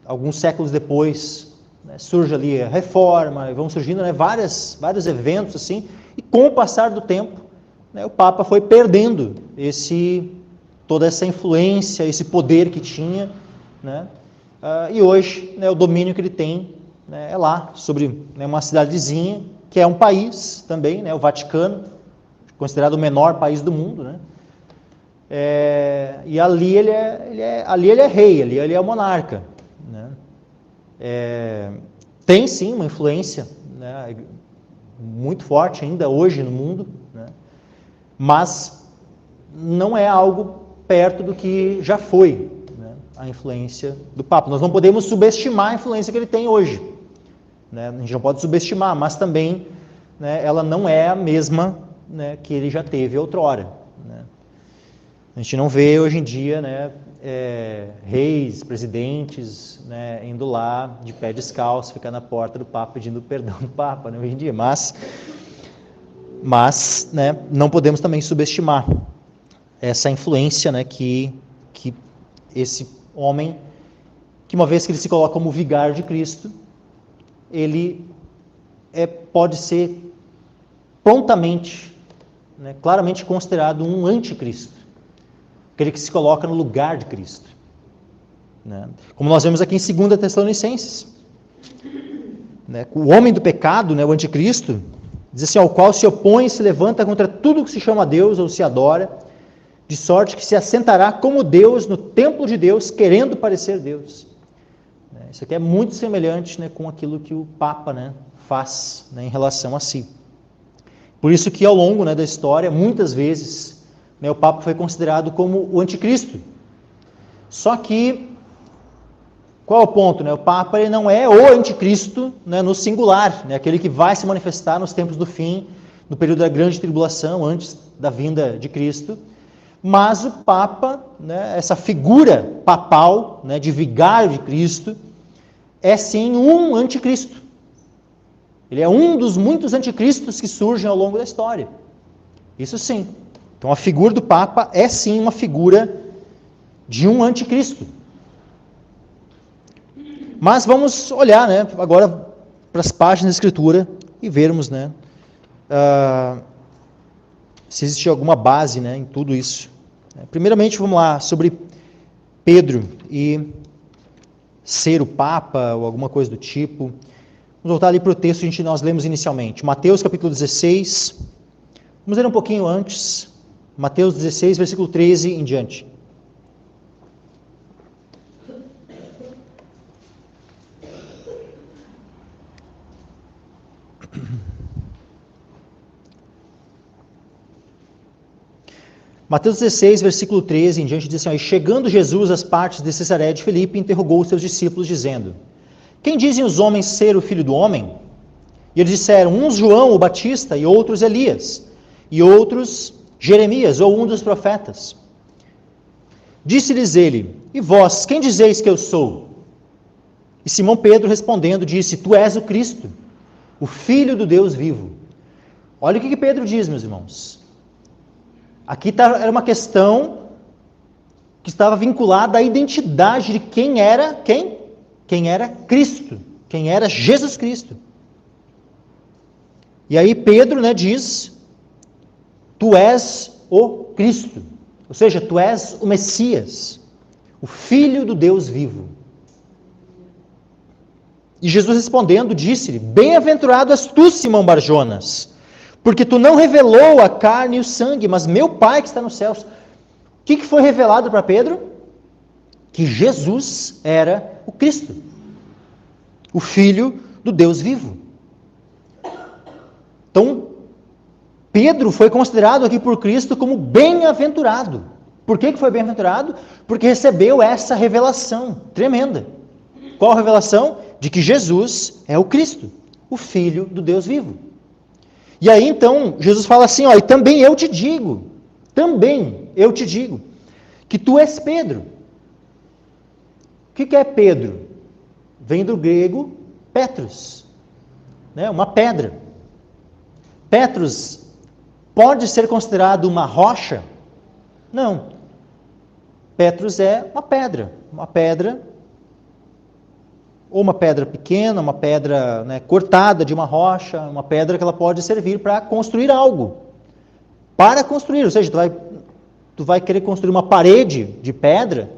alguns séculos depois, né, surge ali a Reforma, e vão surgindo, né, vários eventos assim, e com o passar do tempo, né, o Papa foi perdendo toda essa influência, esse poder que tinha, né, e hoje, né, o domínio que ele tem, né, é lá, sobre, né, uma cidadezinha, que é um país também, né, o Vaticano, considerado o menor país do mundo, né, e ali ele é rei, ali ele é o monarca, né. Tem sim uma influência, né, muito forte ainda hoje no mundo, né, mas não é algo perto do que já foi, né, a influência do Papa. Nós não podemos subestimar a influência que ele tem hoje, né, a gente não pode subestimar, mas também, né, ela não é a mesma, né, que ele já teve outrora, né. A gente não vê hoje em dia, né, reis, presidentes, né, indo lá de pé descalço, ficar na porta do Papa pedindo perdão do Papa, né, hoje em dia, mas né, não podemos também subestimar essa influência, né, que esse homem, que uma vez que ele se coloca como vigário de Cristo, ele pode ser prontamente, né, claramente considerado um anticristo, aquele que se coloca no lugar de Cristo, né? Como nós vemos aqui em 2 Tessalonicenses, né? O homem do pecado, né, o anticristo, diz assim, ao qual se opõe e se levanta contra tudo que se chama Deus ou se adora, de sorte que se assentará como Deus no templo de Deus, querendo parecer Deus. Isso aqui é muito semelhante, né, com aquilo que o Papa, né, faz, né, em relação a si. Por isso que ao longo, né, da história, muitas vezes, né, o Papa foi considerado como o anticristo. Só que, qual é o ponto? Né? O Papa ele não é o anticristo, né, no singular, né, aquele que vai se manifestar nos tempos do fim, no período da grande tribulação, antes da vinda de Cristo. Mas o Papa, né, essa figura papal, né, de vigário de Cristo, é sim um anticristo. Ele é um dos muitos anticristos que surgem ao longo da história. Isso sim. Então a figura do Papa é sim uma figura de um anticristo. Mas vamos olhar, né, agora para as páginas da Escritura e vermos, né, se existe alguma base, né, em tudo isso. Primeiramente, vamos lá, sobre Pedro e ser o Papa ou alguma coisa do tipo. Vamos voltar ali para o texto que nós lemos inicialmente. Mateus capítulo 16. Vamos ler um pouquinho antes. Mateus 16, versículo 13 em diante. Mateus 16, versículo 13 em diante, diz assim: chegando Jesus às partes de Cesareia de Filipe, interrogou os seus discípulos, dizendo: quem dizem os homens ser o Filho do Homem? E eles disseram: uns João o Batista, e outros Elias, e outros Jeremias, ou um dos profetas. Disse-lhes ele: e vós, quem dizeis que eu sou? E Simão Pedro respondendo disse: tu és o Cristo, o Filho do Deus vivo. Olha o que Pedro diz, meus irmãos. Aqui era uma questão que estava vinculada à identidade de quem era Cristo, quem era Jesus Cristo. E aí Pedro, né, diz: tu és o Cristo, ou seja, tu és o Messias, o Filho do Deus vivo. E Jesus respondendo disse-lhe: bem-aventurado és tu, Simão Barjonas, porque tu não revelou a carne e o sangue, mas meu Pai que está nos céus. O que foi revelado para Pedro? Que Jesus era o Cristo, o Filho do Deus vivo. Então, Pedro foi considerado aqui por Cristo como bem-aventurado. Por que foi bem-aventurado? Porque recebeu essa revelação tremenda. Qual a revelação? De que Jesus é o Cristo, o Filho do Deus vivo. E aí então, Jesus fala assim, e também eu te digo, que tu és Pedro. O que é Pedro? Vem do grego Petros, né? Uma pedra. Petros pode ser considerado uma rocha? Não. Petros é uma pedra, ou uma pedra pequena, uma pedra, né, cortada de uma rocha, uma pedra que ela pode servir para construir algo. Para construir, ou seja, tu vai querer construir uma parede de pedra,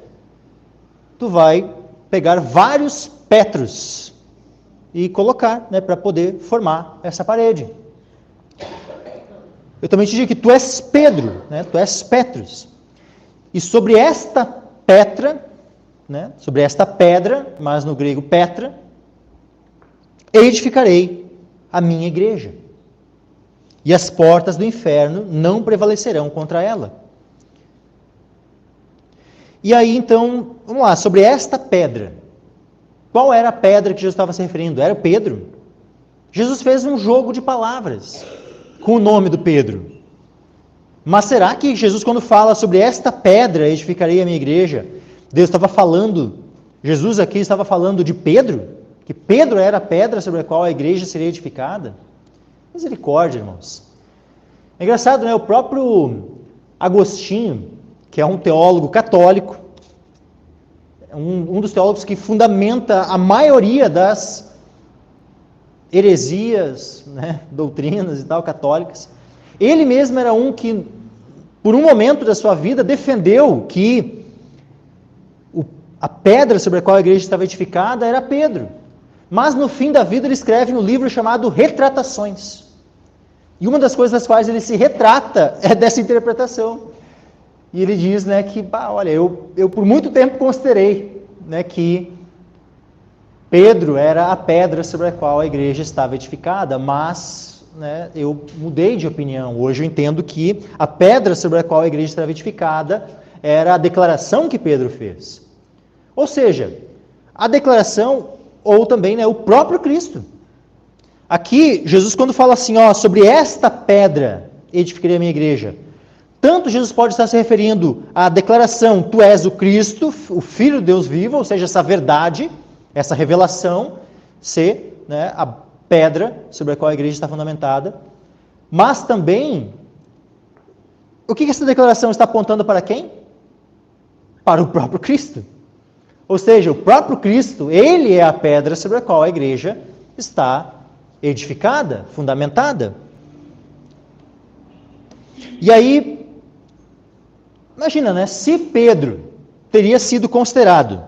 tu vai pegar vários petros e colocar, né, para poder formar essa parede. Eu também te digo que tu és Pedro, né, tu és Petros. E sobre esta pedra, né, sobre esta pedra, mas no grego Petra, edificarei a minha igreja. E as portas do inferno não prevalecerão contra ela. E aí então, vamos lá, sobre esta pedra. Qual era a pedra que Jesus estava se referindo? Era o Pedro. Jesus fez um jogo de palavras com o nome do Pedro. Mas será que Jesus, quando fala sobre esta pedra, edificarei a minha igreja, Jesus aqui estava falando de Pedro? Que Pedro era a pedra sobre a qual a igreja seria edificada? Misericórdia, irmãos. É engraçado, né? O próprio Agostinho, que é um teólogo católico, um dos teólogos que fundamenta a maioria das heresias, né, doutrinas e tal, católicas, ele mesmo era um que, por um momento da sua vida, defendeu que a pedra sobre a qual a igreja estava edificada era Pedro. Mas no fim da vida ele escreve um livro chamado Retratações. E uma das coisas das quais ele se retrata é dessa interpretação. E ele diz, né, que, olha, eu por muito tempo considerei, né, que Pedro era a pedra sobre a qual a igreja estava edificada, mas, né, eu mudei de opinião. Hoje eu entendo que a pedra sobre a qual a igreja estava edificada era a declaração que Pedro fez. Ou seja, a declaração, ou também, né, o próprio Cristo. Aqui, Jesus, quando fala assim, sobre esta pedra edificarei a minha igreja, tanto Jesus pode estar se referindo à declaração, tu és o Cristo, o Filho de Deus vivo, ou seja, essa verdade, essa revelação, ser, né, a pedra sobre a qual a igreja está fundamentada, mas também, o que essa declaração está apontando para quem? Para o próprio Cristo. Ou seja, o próprio Cristo, ele é a pedra sobre a qual a igreja está edificada, fundamentada. E aí, imagina, né? Se Pedro teria sido considerado,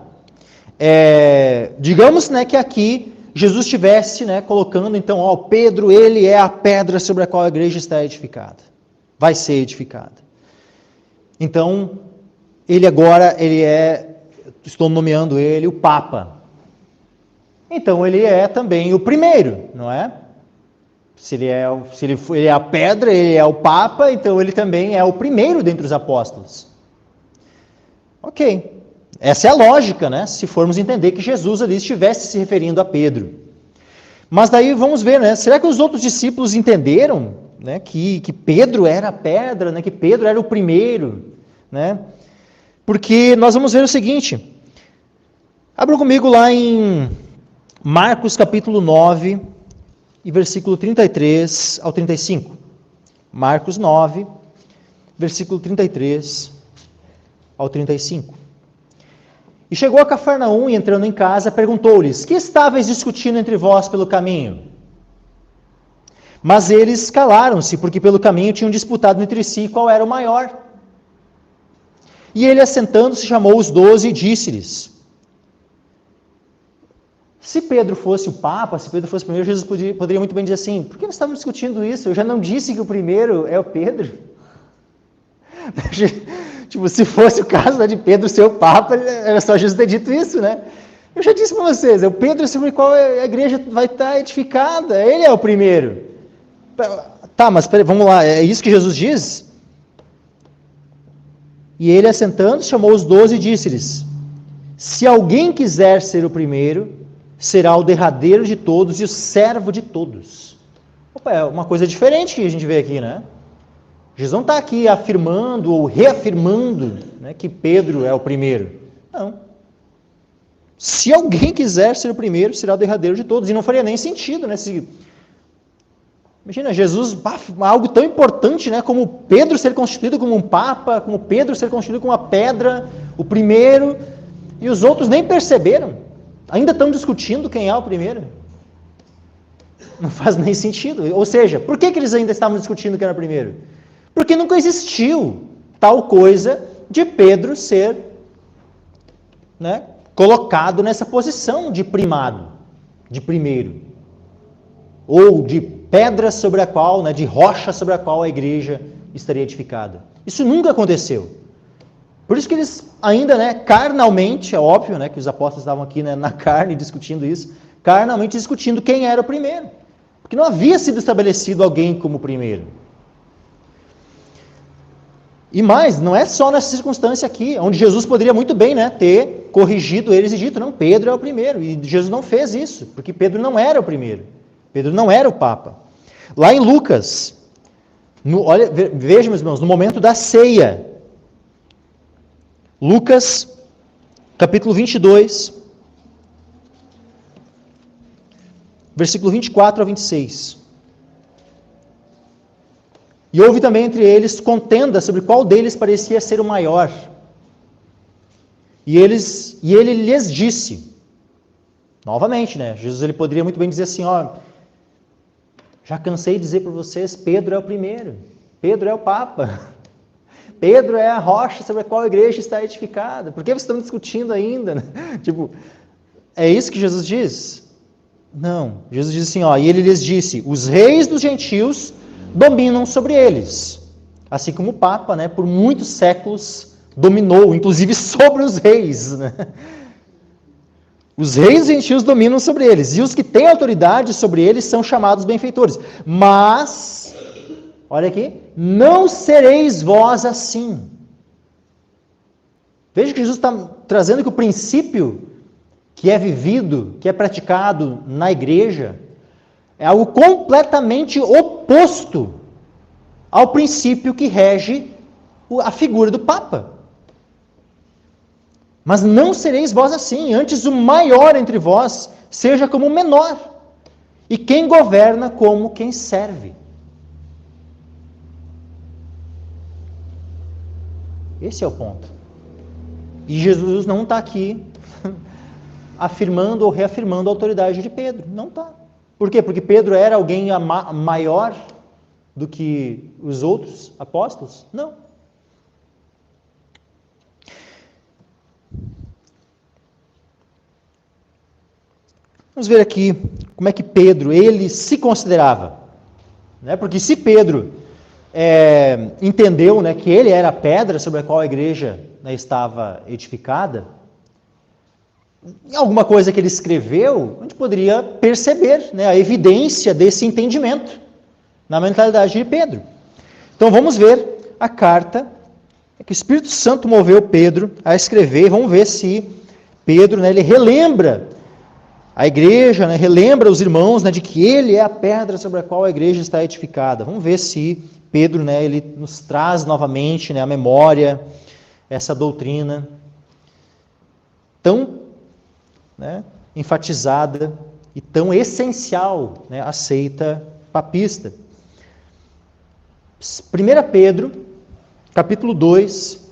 digamos, né, que aqui Jesus estivesse, né, colocando, então, Pedro, ele é a pedra sobre a qual a igreja está edificada, vai ser edificada. Então, ele agora, estou nomeando ele o Papa. Então, ele é também o primeiro, não é? Se ele é a pedra, ele é o Papa, então ele também é o primeiro dentre os apóstolos. Ok. Essa é a lógica, né? Se formos entender que Jesus ali estivesse se referindo a Pedro. Mas daí vamos ver, né? Será que os outros discípulos entenderam, né, que Pedro era a pedra, né, que Pedro era o primeiro, né? Porque nós vamos ver o seguinte. Abra comigo lá em Marcos capítulo 9, e versículo 33 ao 35. Marcos 9, versículo 33 ao 35. E chegou a Cafarnaum e, entrando em casa, perguntou-lhes: que estáveis discutindo entre vós pelo caminho? Mas eles calaram-se, porque pelo caminho tinham disputado entre si qual era o maior. E ele, assentando-se, chamou os 12 e disse-lhes: se Pedro fosse o Papa, se Pedro fosse o primeiro, Jesus poderia muito bem dizer assim: por que vocês estavam discutindo isso? Eu já não disse que o primeiro é o Pedro? Tipo, se fosse o caso, né, de Pedro ser o Papa, era só Jesus ter dito isso, né? Eu já disse para vocês, é o Pedro sobre o qual a igreja vai estar edificada, ele é o primeiro. Tá, mas peraí, vamos lá, é isso que Jesus diz? E ele, assentando, chamou os 12 e disse-lhes: se alguém quiser ser o primeiro, será o derradeiro de todos e o servo de todos. Opa, é uma coisa diferente que a gente vê aqui, né? Jesus não está aqui afirmando ou reafirmando, né, que Pedro é o primeiro. Não. Se alguém quiser ser o primeiro, será o derradeiro de todos. E não faria nem sentido, né? Imagina, Jesus, algo tão importante, né, como Pedro ser constituído como um Papa, como Pedro ser constituído como uma pedra, o primeiro, e os outros nem perceberam. Ainda estão discutindo quem é o primeiro. Não faz nem sentido. Ou seja, por que eles ainda estavam discutindo quem era o primeiro? Porque nunca existiu tal coisa de Pedro ser, né, colocado nessa posição de primado, de primeiro. Ou de pedra sobre a qual, né, de rocha sobre a qual a igreja estaria edificada. Isso nunca aconteceu. Por isso que eles ainda, né, carnalmente, é óbvio, né, que os apóstolos estavam aqui, né, na carne discutindo isso, carnalmente discutindo quem era o primeiro. Porque não havia sido estabelecido alguém como primeiro. E mais, não é só nessa circunstância aqui, onde Jesus poderia muito bem, né, ter corrigido eles e dito: não, Pedro é o primeiro. E Jesus não fez isso, porque Pedro não era o primeiro. Pedro não era o Papa. Lá em Lucas, olha, vejam, meus irmãos, no momento da ceia, Lucas, capítulo 22, versículo 24 a 26. E houve também entre eles contenda sobre qual deles parecia ser o maior. E ele lhes disse, novamente, né? Jesus ele poderia muito bem dizer assim: já cansei de dizer para vocês, Pedro é o primeiro, Pedro é o Papa, Pedro é a rocha sobre a qual a igreja está edificada. Por que vocês estão discutindo ainda? Tipo, é isso que Jesus diz? Não, Jesus diz assim, e ele lhes disse: os reis dos gentios dominam sobre eles, assim como o Papa, né, por muitos séculos dominou, inclusive sobre os reis, né? Os reis gentios dominam sobre eles, e os que têm autoridade sobre eles são chamados benfeitores. Mas, olha aqui, não sereis vós assim. Veja que Jesus está trazendo que o princípio que é vivido, que é praticado na igreja, é algo completamente oposto ao princípio que rege a figura do Papa. Mas não sereis vós assim, antes o maior entre vós seja como o menor, e quem governa como quem serve. Esse é o ponto. E Jesus não está aqui afirmando ou reafirmando a autoridade de Pedro. Não está. Por quê? Porque Pedro era alguém maior do que os outros apóstolos? Não. Vamos ver aqui como é que Pedro, ele se considerava. Né? Porque se Pedro entendeu, né, que ele era a pedra sobre a qual a igreja, né, estava edificada, em alguma coisa que ele escreveu, a gente poderia perceber, né, a evidência desse entendimento na mentalidade de Pedro. Então vamos ver a carta que o Espírito Santo moveu Pedro a escrever, e vamos ver se Pedro, né, ele relembra a igreja, né, relembra os irmãos, né, de que ele é a pedra sobre a qual a igreja está edificada. Vamos ver se Pedro, né, ele nos traz novamente, né, a memória, essa doutrina tão, né, enfatizada e tão essencial, né, a seita papista. 1 Pedro, capítulo 2,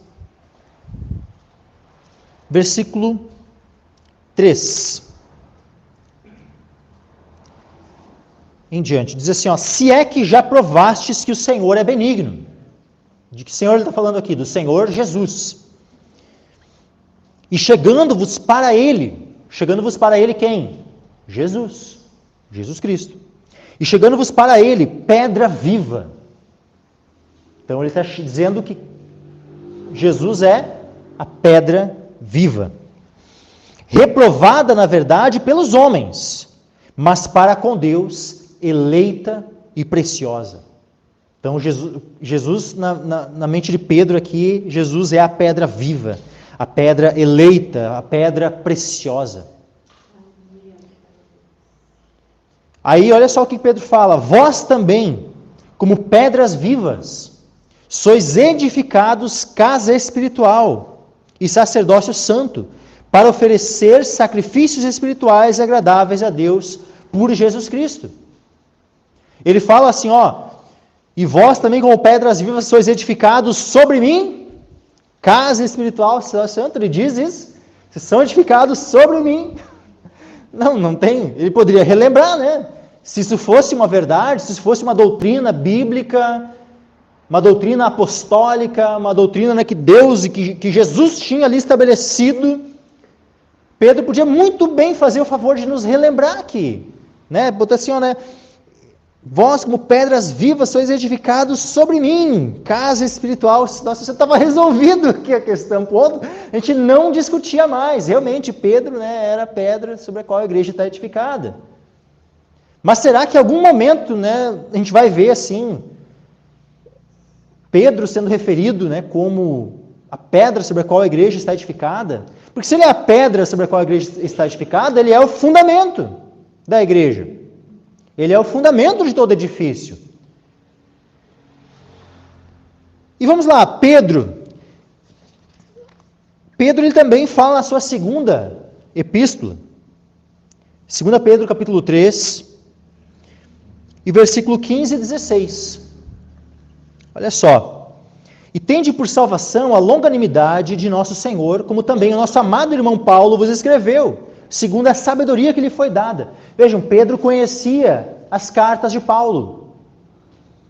versículo 3. Em diante, diz assim, ó, se é que já provastes que o Senhor é benigno. De que Senhor ele está falando aqui? Do Senhor Jesus. E chegando-vos para Ele quem? Jesus. Jesus Cristo. E chegando-vos para Ele, pedra viva. Então ele está dizendo que Jesus é a pedra viva. Reprovada, na verdade, pelos homens, mas para com Deus eleita e preciosa. Então, Jesus na mente de Pedro aqui, Jesus é a pedra viva, a pedra eleita, a pedra preciosa. Aí, olha só o que Pedro fala, vós também, como pedras vivas, sois edificados casa espiritual e sacerdócio santo, para oferecer sacrifícios espirituais agradáveis a Deus por Jesus Cristo. Ele fala assim, ó, e vós também como pedras vivas sois edificados sobre mim, casa espiritual, santo, ele diz isso, vocês são edificados sobre mim. Não tem, ele poderia relembrar, né? Se isso fosse uma verdade, se isso fosse uma doutrina bíblica, uma doutrina apostólica, uma doutrina, né, que Deus e que Jesus tinha ali estabelecido, Pedro podia muito bem fazer o favor de nos relembrar aqui, né? Botar assim, ó, né? Vós, como pedras vivas, sois edificados sobre mim, casa espiritual. Nossa, você estava resolvido aqui a questão, ponto. A gente não discutia mais. Realmente, Pedro, né, era a pedra sobre a qual a igreja está edificada. Mas será que em algum momento, né, a gente vai ver assim, Pedro sendo referido, né, como a pedra sobre a qual a igreja está edificada? Porque se ele é a pedra sobre a qual a igreja está edificada, ele é o fundamento da igreja. Ele é o fundamento de todo edifício. E vamos lá, Pedro. Pedro ele também fala na sua segunda epístola. 2 Pedro capítulo 3, e versículo 15 e 16. Olha só. E tende por salvação a longanimidade de nosso Senhor, como também o nosso amado irmão Paulo vos escreveu, segundo a sabedoria que lhe foi dada. Vejam, Pedro conhecia as cartas de Paulo.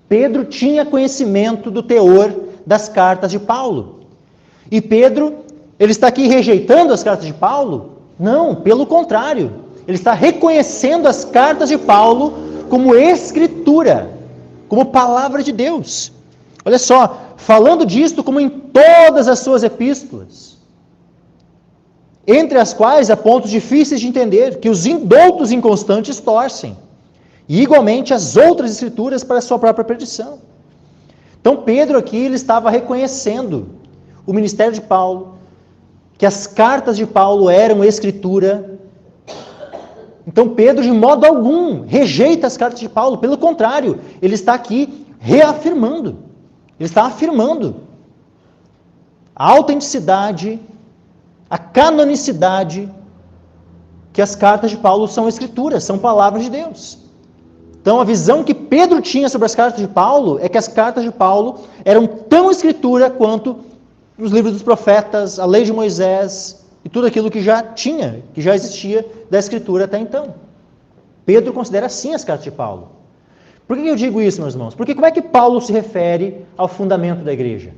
Pedro tinha conhecimento do teor das cartas de Paulo. E Pedro, ele está aqui rejeitando as cartas de Paulo? Não, pelo contrário. Ele está reconhecendo as cartas de Paulo como escritura, como palavra de Deus. Olha só, falando disto como em todas as suas epístolas, entre as quais há pontos difíceis de entender, que os indoutos inconstantes torcem, e igualmente as outras escrituras para a sua própria perdição. Então Pedro aqui ele estava reconhecendo o ministério de Paulo, que as cartas de Paulo eram escritura. Então Pedro de modo algum rejeita as cartas de Paulo, pelo contrário, ele está aqui reafirmando, ele está afirmando a autenticidade, a canonicidade, que as cartas de Paulo são escrituras, são palavras de Deus. Então a visão que Pedro tinha sobre as cartas de Paulo é que as cartas de Paulo eram tão escritura quanto os livros dos profetas, a lei de Moisés e tudo aquilo que já tinha, que já existia da escritura até então. Pedro considera assim as cartas de Paulo. Por que eu digo isso, meus irmãos? Porque como é que Paulo se refere ao fundamento da igreja?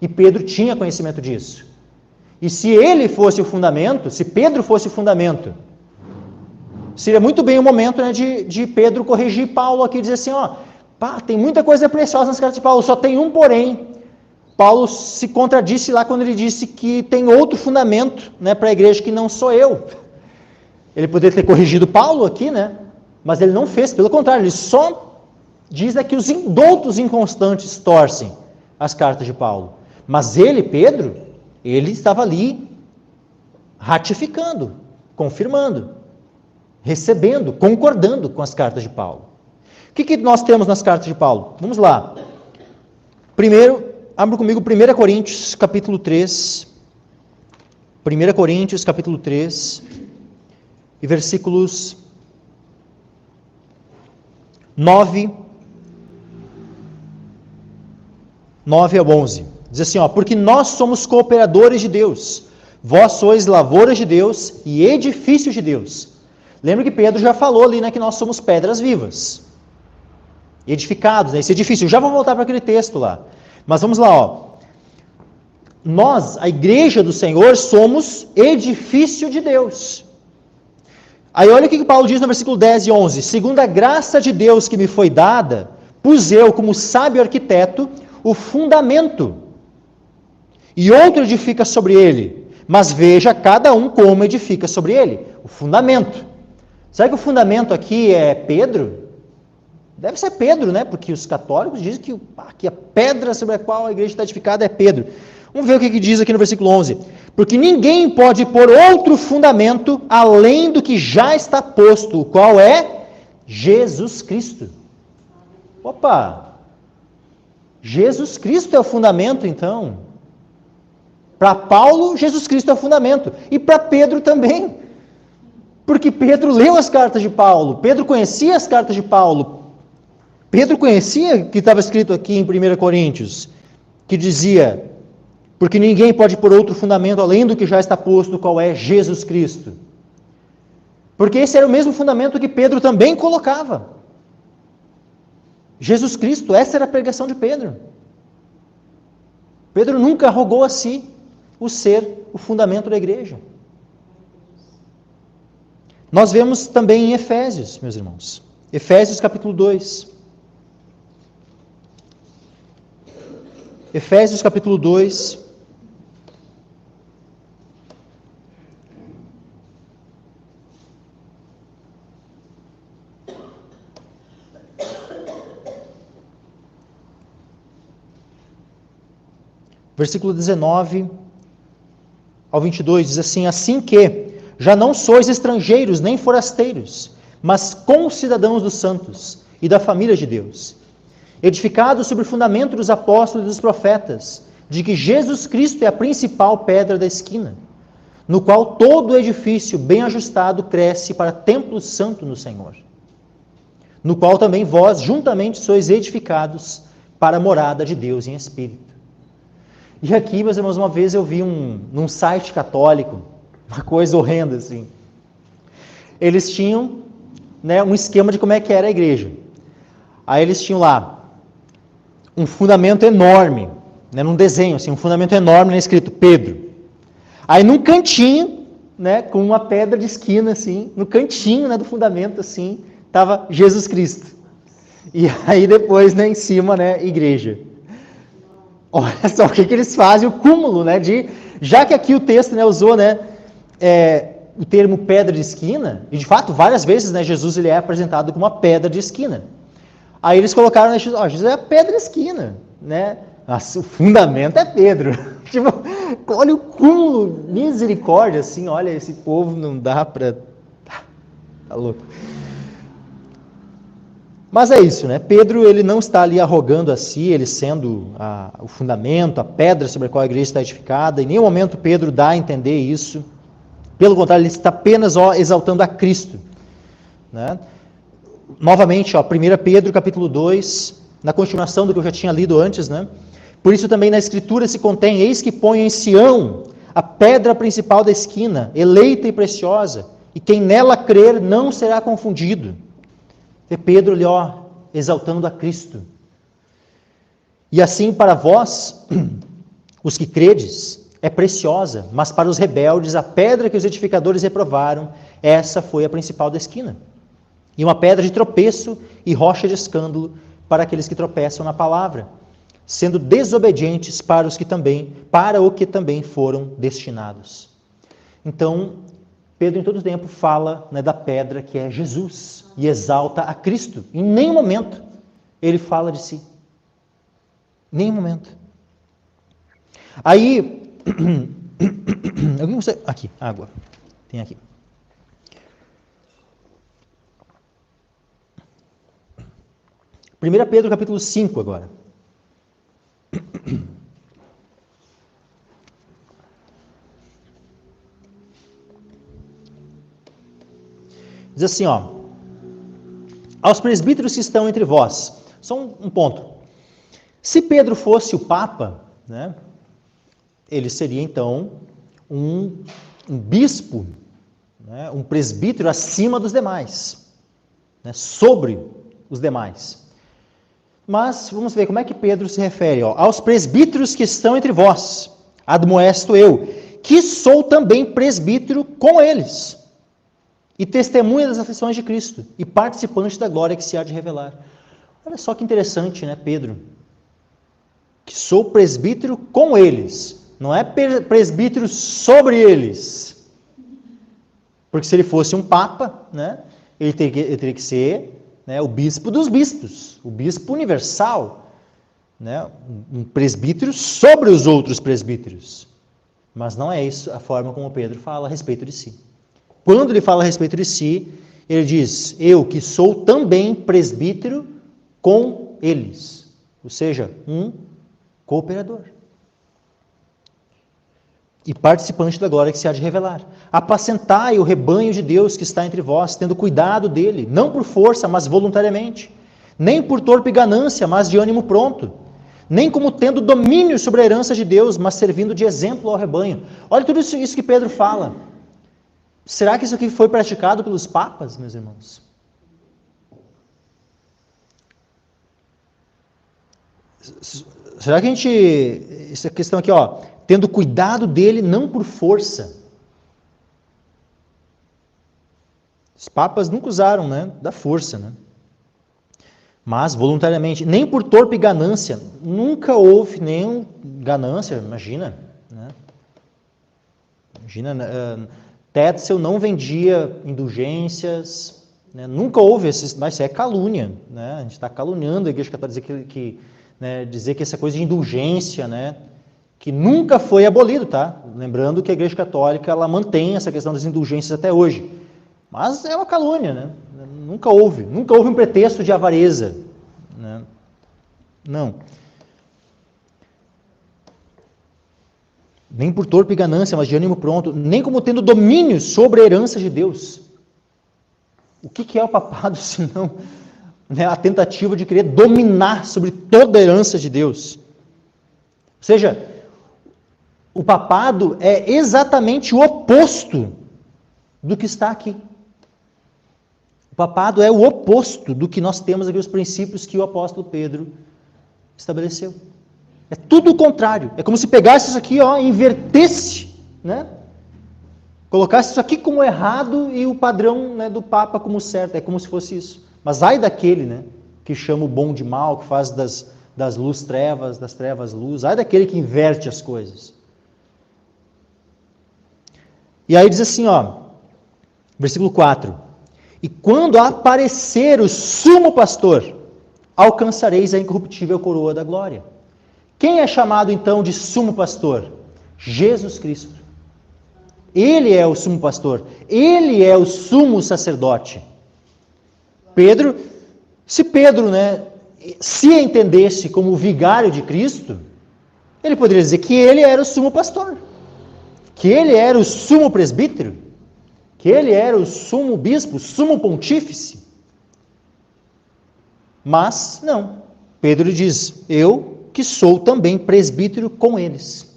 E Pedro tinha conhecimento disso. E se ele fosse o fundamento, se Pedro fosse o fundamento, seria muito bem o momento, né, de Pedro corrigir Paulo aqui e dizer assim, tem muita coisa preciosa nas cartas de Paulo, só tem um porém. Paulo se contradisse lá quando ele disse que tem outro fundamento, né, para a igreja que não sou eu. Ele poderia ter corrigido Paulo aqui, né, mas ele não fez, pelo contrário, ele só diz que os indoutos inconstantes torcem as cartas de Paulo. Mas ele, Pedro, ele estava ali ratificando, confirmando, recebendo, concordando com as cartas de Paulo. O que nós temos nas cartas de Paulo? Vamos lá. Primeiro, abra comigo 1 Coríntios, capítulo 3. 1 Coríntios, capítulo 3, e versículos 9 ao 11. Diz assim, porque nós somos cooperadores de Deus, vós sois lavouras de Deus e edifícios de Deus. Lembra que Pedro já falou ali, né, que nós somos pedras vivas, edificados, né, esse edifício. Eu já vou voltar para aquele texto lá. Mas vamos lá, Nós, a igreja do Senhor, somos edifício de Deus. Aí olha o que Paulo diz no versículo 10 e 11. Segundo a graça de Deus que me foi dada, pus eu, como sábio arquiteto, o fundamento, e outro edifica sobre ele. Mas veja cada um como edifica sobre ele. O fundamento. Será que o fundamento aqui é Pedro? Deve ser Pedro, né? Porque os católicos dizem que a pedra sobre a qual a igreja está edificada é Pedro. Vamos ver o que diz aqui no versículo 11. Porque ninguém pode pôr outro fundamento além do que já está posto, o qual é Jesus Cristo. Opa! Jesus Cristo é o fundamento, então. Para Paulo, Jesus Cristo é o fundamento. E para Pedro também. Porque Pedro leu as cartas de Paulo. Pedro conhecia as cartas de Paulo. Pedro conhecia o que estava escrito aqui em 1 Coríntios, que dizia, porque ninguém pode pôr outro fundamento além do que já está posto, qual é Jesus Cristo. Porque esse era o mesmo fundamento que Pedro também colocava. Jesus Cristo, essa era a pregação de Pedro. Pedro nunca arrogou a si o ser o fundamento da igreja. Nós vemos também em Efésios, meus irmãos. Efésios capítulo 2. Efésios capítulo 2. Versículo 19 ao 22 diz assim: assim que já não sois estrangeiros nem forasteiros, mas concidadãos dos santos e da família de Deus, edificados sobre o fundamento dos apóstolos e dos profetas, de que Jesus Cristo é a principal pedra da esquina, no qual todo o edifício bem ajustado cresce para templo santo no Senhor, no qual também vós juntamente sois edificados para a morada de Deus em espírito. E aqui, meus irmãos, uma vez eu vi num site católico, uma coisa horrenda assim. Eles tinham, né, um esquema de como é que era a igreja. Aí eles tinham lá um fundamento enorme, né, num desenho, assim, um fundamento enorme, né, escrito Pedro. Aí num cantinho, né, com uma pedra de esquina, assim, no cantinho, né, do fundamento, assim, estava Jesus Cristo. E aí depois, né, em cima, né, igreja. olha só o que eles fazem, o cúmulo, né, já que aqui o texto, né, usou, né, o termo pedra de esquina, e de fato, várias vezes, né, Jesus ele é apresentado como uma pedra de esquina. Aí eles colocaram, né, Jesus é a pedra de esquina, né, nossa, o fundamento é Pedro. Tipo, olha o cúmulo, misericórdia, assim, olha, esse povo não dá para... Tá louco. Mas é isso, né? Pedro, ele não está ali arrogando a si, ele sendo o fundamento, a pedra sobre a qual a igreja está edificada. Em nenhum momento Pedro dá a entender isso. Pelo contrário, ele está apenas exaltando a Cristo, né? Novamente, 1 Pedro capítulo 2, na continuação do que eu já tinha lido antes, né? Por isso também na Escritura se contém: eis que ponho em Sião a pedra principal da esquina, eleita e preciosa, e quem nela crer não será confundido. E Pedro ali, exaltando a Cristo. E assim para vós, os que credes, é preciosa, mas para os rebeldes, a pedra que os edificadores reprovaram, essa foi a principal da esquina. E uma pedra de tropeço e rocha de escândalo para aqueles que tropeçam na palavra, sendo desobedientes para o que também foram destinados. Então, Pedro em todo tempo fala, né, da pedra que é Jesus e exalta a Cristo. Em nenhum momento ele fala de si. Em nenhum momento. Aí, aqui, água. Tem aqui. Primeira Pedro capítulo 5 agora. Diz assim, aos presbíteros que estão entre vós. Só um ponto. Se Pedro fosse o Papa, né, ele seria então um bispo, né, um presbítero acima dos demais, né, sobre os demais. Mas vamos ver como é que Pedro se refere. Aos presbíteros que estão entre vós, admoesto eu, que sou também presbítero com eles, e testemunha das aflições de Cristo, e participante da glória que se há de revelar. Olha só que interessante, né, Pedro? Que sou presbítero com eles, não é presbítero sobre eles. Porque se ele fosse um papa, né, ele teria que ser, né, o bispo dos bispos, o bispo universal, né, um presbítero sobre os outros presbíteros. Mas não é isso a forma como Pedro fala a respeito de si. Quando ele fala a respeito de si, ele diz: eu que sou também presbítero com eles. Ou seja, um cooperador. E participante da glória que se há de revelar. Apacentai o rebanho de Deus que está entre vós, tendo cuidado dele, não por força, mas voluntariamente. Nem por torpe ganância, mas de ânimo pronto. Nem como tendo domínio sobre a herança de Deus, mas servindo de exemplo ao rebanho. Olha tudo isso que Pedro fala. Será que isso aqui foi praticado pelos papas, meus irmãos? Será que essa questão aqui, tendo cuidado dele não por força. Os papas nunca usaram, né, da força, né? Mas voluntariamente, nem por torpe ganância. Nunca houve nenhum ganância, imagina, né? Imagina, Tetzel não vendia indulgências, né? Nunca houve mas isso é calúnia, né? A gente está caluniando a Igreja Católica, dizer que essa coisa de indulgência, né, que nunca foi abolido, tá? Lembrando que a Igreja Católica ela mantém essa questão das indulgências até hoje, mas é uma calúnia, né? Nunca houve um pretexto de avareza, né? Não. Nem por torpe ganância, mas de ânimo pronto, nem como tendo domínio sobre a herança de Deus. O que é o papado, senão, né, a tentativa de querer dominar sobre toda a herança de Deus? Ou seja, o papado é exatamente o oposto do que está aqui. O papado é o oposto do que nós temos aqui, os princípios que o apóstolo Pedro estabeleceu. É tudo o contrário. É como se pegasse isso aqui, e invertesse, né? Colocasse isso aqui como errado e o padrão, né, do Papa como certo. É como se fosse isso. Mas ai daquele, né, que chama o bom de mal, que faz das luz trevas, das trevas luz. Ai daquele que inverte as coisas. E aí diz assim, versículo 4. E quando aparecer o sumo pastor, alcançareis a incorruptível coroa da glória. Quem é chamado então de sumo pastor? Jesus Cristo. Ele é o sumo pastor. Ele é o sumo sacerdote. Se Pedro, se entendesse como vigário de Cristo, ele poderia dizer que ele era o sumo pastor, que ele era o sumo presbítero, que ele era o sumo bispo, sumo pontífice. Mas não. Pedro diz: eu que sou também presbítero com eles.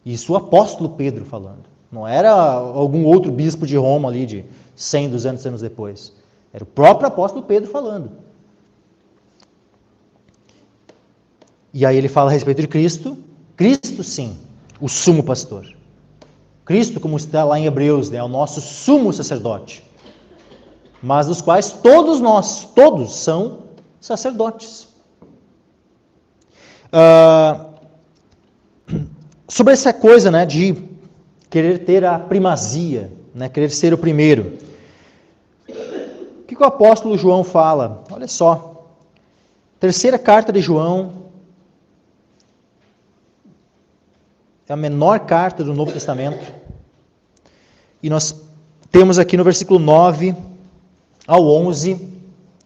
Isso o apóstolo Pedro falando. Não era algum outro bispo de Roma ali de 100, 200 anos depois. Era o próprio apóstolo Pedro falando. E aí ele fala a respeito de Cristo. Cristo, sim, o sumo pastor. Cristo, como está lá em Hebreus, é o nosso sumo sacerdote. Mas dos quais todos nós, todos são sacerdotes. Sobre essa coisa, de querer ter a primazia, querer ser o primeiro. O que o apóstolo João fala? Olha só. Terceira carta de João. É a menor carta do Novo Testamento. E nós temos aqui no versículo 9 ao 11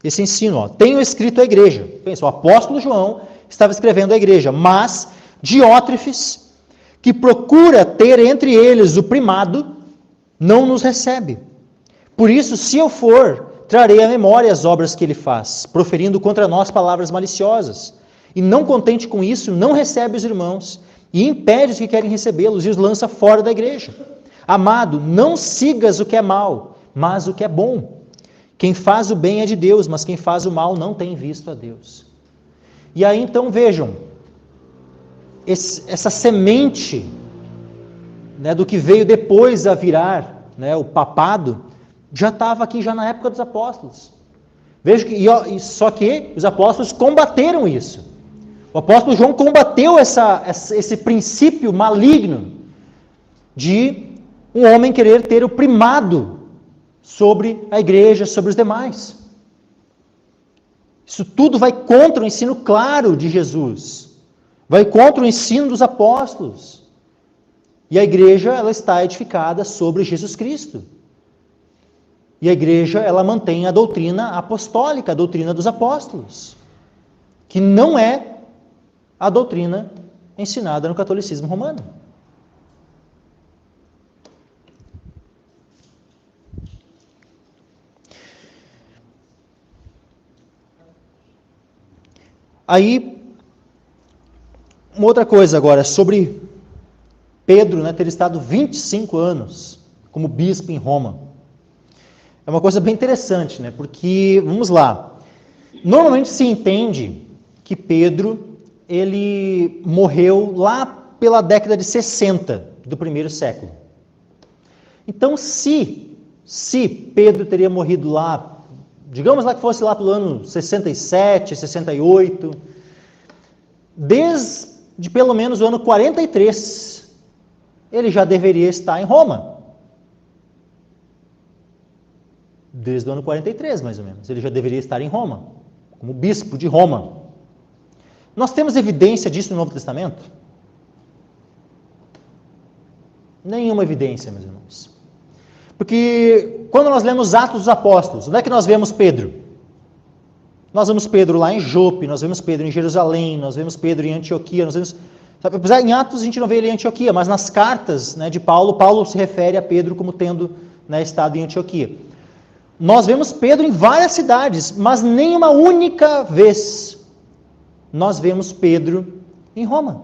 esse ensino. Tenho escrito à igreja. Pensa, o apóstolo João estava escrevendo à igreja, mas Diótrefes, que procura ter entre eles o primado, não nos recebe. Por isso, se eu for, trarei à memória as obras que ele faz, proferindo contra nós palavras maliciosas. E não contente com isso, não recebe os irmãos, e impede os que querem recebê-los, e os lança fora da igreja. Amado, não sigas o que é mal, mas o que é bom. Quem faz o bem é de Deus, mas quem faz o mal não tem visto a Deus. E aí então vejam, essa semente, do que veio depois a virar, o papado, já estava aqui já na época dos apóstolos. Veja que só que os apóstolos combateram isso. O apóstolo João combateu esse princípio maligno de um homem querer ter o primado sobre a igreja, sobre os demais. Isso tudo vai contra o ensino claro de Jesus. Vai contra o ensino dos apóstolos. E a igreja, ela está edificada sobre Jesus Cristo. E a igreja, ela mantém a doutrina apostólica, a doutrina dos apóstolos, que não é a doutrina ensinada no catolicismo romano. Aí, uma outra coisa agora, sobre Pedro, ter estado 25 anos como bispo em Roma. É uma coisa bem interessante, porque, vamos lá, normalmente se entende que Pedro, ele morreu lá pela década de 60 do primeiro século. Então, se Pedro teria morrido lá, digamos lá que fosse lá pelo ano 67, 68, desde pelo menos o ano 43, ele já deveria estar em Roma. Desde o ano 43, mais ou menos, ele já deveria estar em Roma, como bispo de Roma. Nós temos evidência disso no Novo Testamento? Nenhuma evidência, meus irmãos. Porque quando nós lemos Atos dos Apóstolos, onde é que nós vemos Pedro? Nós vemos Pedro lá em Jope, nós vemos Pedro em Jerusalém, nós vemos Pedro em Antioquia, apesar em Atos a gente não vê ele em Antioquia, mas nas cartas de Paulo se refere a Pedro como tendo estado em Antioquia. Nós vemos Pedro em várias cidades, mas nem uma única vez nós vemos Pedro em Roma.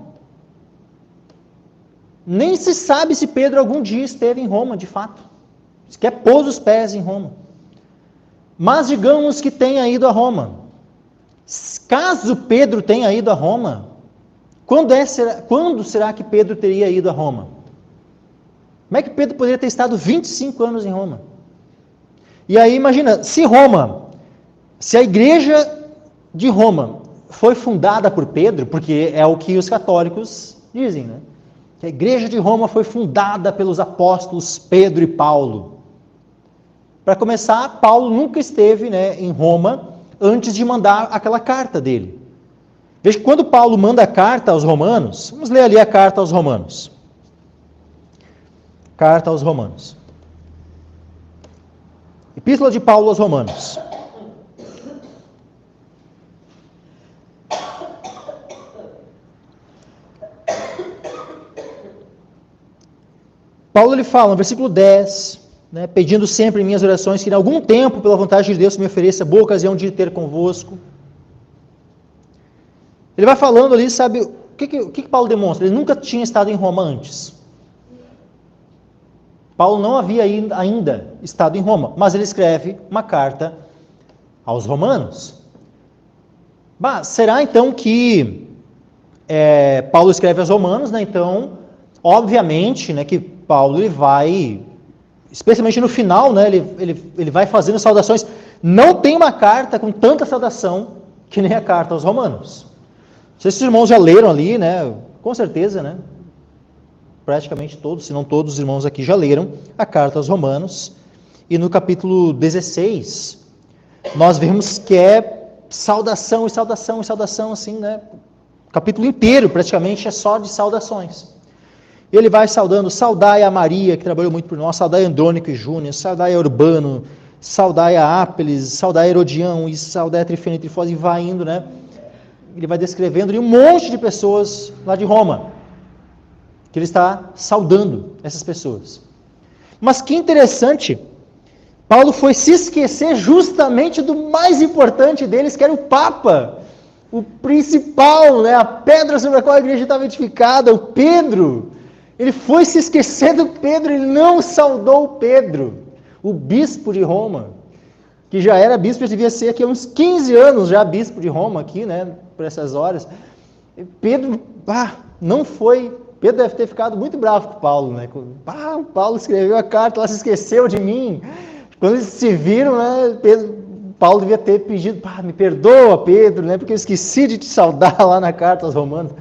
Nem se sabe se Pedro algum dia esteve em Roma, de fato. Sequer pôs os pés em Roma. Mas digamos que tenha ido a Roma. Caso Pedro tenha ido a Roma, quando será que Pedro teria ido a Roma? Como é que Pedro poderia ter estado 25 anos em Roma? E aí imagina, se a igreja de Roma foi fundada por Pedro, porque é o que os católicos dizem, né? Que a igreja de Roma foi fundada pelos apóstolos Pedro e Paulo. Para começar, Paulo nunca esteve, né, em Roma antes de mandar aquela carta dele. Veja que quando Paulo manda a carta aos Romanos, vamos ler ali a carta aos Romanos. Carta aos Romanos. Epístola de Paulo aos Romanos. Paulo ele fala no versículo 10, né, pedindo sempre em minhas orações que em algum tempo, pela vontade de Deus, me ofereça boa ocasião de ter convosco. Ele vai falando ali, sabe, o que Paulo demonstra? Ele nunca tinha estado em Roma antes. Paulo não havia ainda estado em Roma, mas ele escreve uma carta aos romanos. Será então que Paulo escreve aos romanos, né? Então, obviamente, né, que Paulo ele vai, especialmente no final, né, ele vai fazendo saudações. Não tem uma carta com tanta saudação que nem a carta aos romanos. Não sei se os irmãos já leram ali, né? Com certeza, né? Praticamente todos, se não todos os irmãos aqui já leram a carta aos romanos. E no capítulo 16, nós vemos que é saudação e saudação e saudação, assim, né? O capítulo inteiro praticamente é só de saudações. Ele vai saudando, saudai a Maria, que trabalhou muito por nós, saudai a Andrônico e Júnior, saudai a Urbano, saudai a Ápeles, saudai a Herodião, e saudai a Trifena e Trifose, e vai indo, né? Ele vai descrevendo ali um monte de pessoas lá de Roma, que ele está saudando essas pessoas. Mas que interessante, Paulo foi se esquecer justamente do mais importante deles, que era o Papa, o principal, né? A pedra sobre a qual a igreja estava edificada, o Pedro. Ele foi se esquecer do Pedro, ele não saudou o Pedro, o bispo de Roma, que já era bispo, devia ser aqui há uns 15 anos já bispo de Roma, aqui, né, por essas horas. Pedro, não foi, Pedro deve ter ficado muito bravo com Paulo, né, Paulo escreveu a carta, ela se esqueceu de mim. Quando eles se viram, né, Paulo devia ter pedido, me perdoa, Pedro, né, porque eu esqueci de te saudar lá na carta aos Romanos.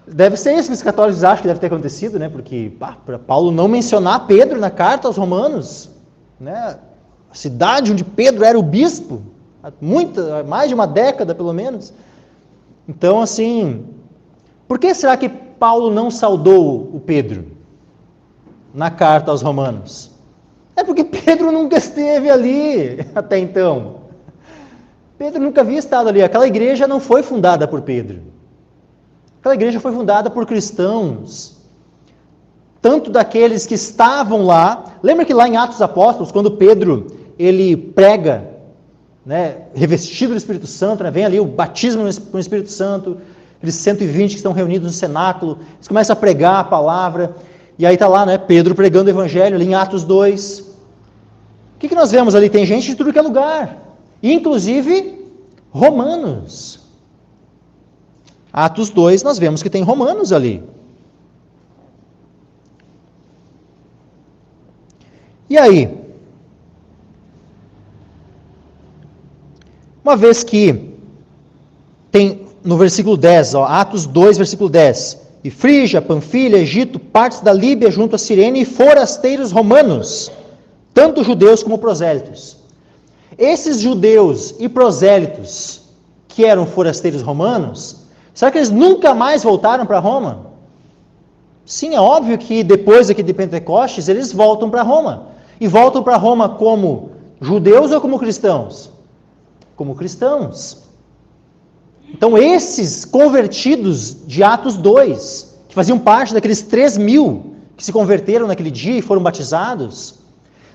Deve ser isso que os católicos acham que deve ter acontecido, né? Porque para Paulo não mencionar Pedro na carta aos Romanos, né? A cidade onde Pedro era o bispo, há mais de uma década pelo menos. Então, assim, por que será que Paulo não saudou o Pedro na carta aos Romanos? É porque Pedro nunca esteve ali até então. Pedro nunca havia estado ali. Aquela igreja não foi fundada por Pedro. Aquela igreja foi fundada por cristãos, tanto daqueles que estavam lá. Lembra que lá em Atos dos Apóstolos, quando Pedro ele prega, né, revestido do Espírito Santo, né, vem ali o batismo no Espírito Santo, aqueles 120 que estão reunidos no cenáculo, eles começam a pregar a palavra, e aí está lá, né, Pedro pregando o evangelho, ali em Atos 2. O que nós vemos ali? Tem gente de tudo que é lugar, inclusive romanos. Atos 2, nós vemos que tem romanos ali. E aí? Uma vez que tem no versículo 10, Atos 2, versículo 10, e Frígia, Panfilha, Egito, partes da Líbia junto a Cirene e forasteiros romanos, tanto judeus como prosélitos. Esses judeus e prosélitos que eram forasteiros romanos, será que eles nunca mais voltaram para Roma? Sim, é óbvio que depois aqui de Pentecostes, eles voltam para Roma. E voltam para Roma como judeus ou como cristãos? Como cristãos. Então esses convertidos de Atos 2, que faziam parte daqueles 3.000 que se converteram naquele dia e foram batizados,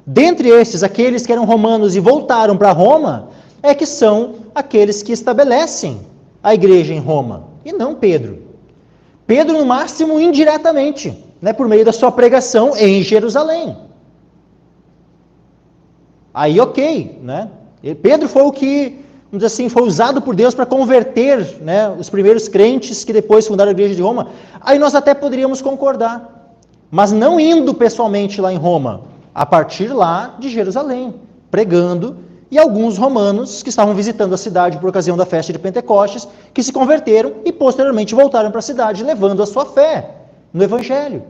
dentre esses, aqueles que eram romanos e voltaram para Roma, é que são aqueles que estabelecem a igreja em Roma, e não Pedro. Pedro, no máximo, indiretamente, né, por meio da sua pregação em Jerusalém. Aí, ok, né? Pedro foi o que, vamos dizer assim, foi usado por Deus para converter, né, os primeiros crentes que depois fundaram a igreja de Roma. Aí nós até poderíamos concordar, mas não indo pessoalmente lá em Roma, a partir lá de Jerusalém, pregando e alguns romanos que estavam visitando a cidade por ocasião da festa de Pentecostes, que se converteram e posteriormente voltaram para a cidade, levando a sua fé no Evangelho.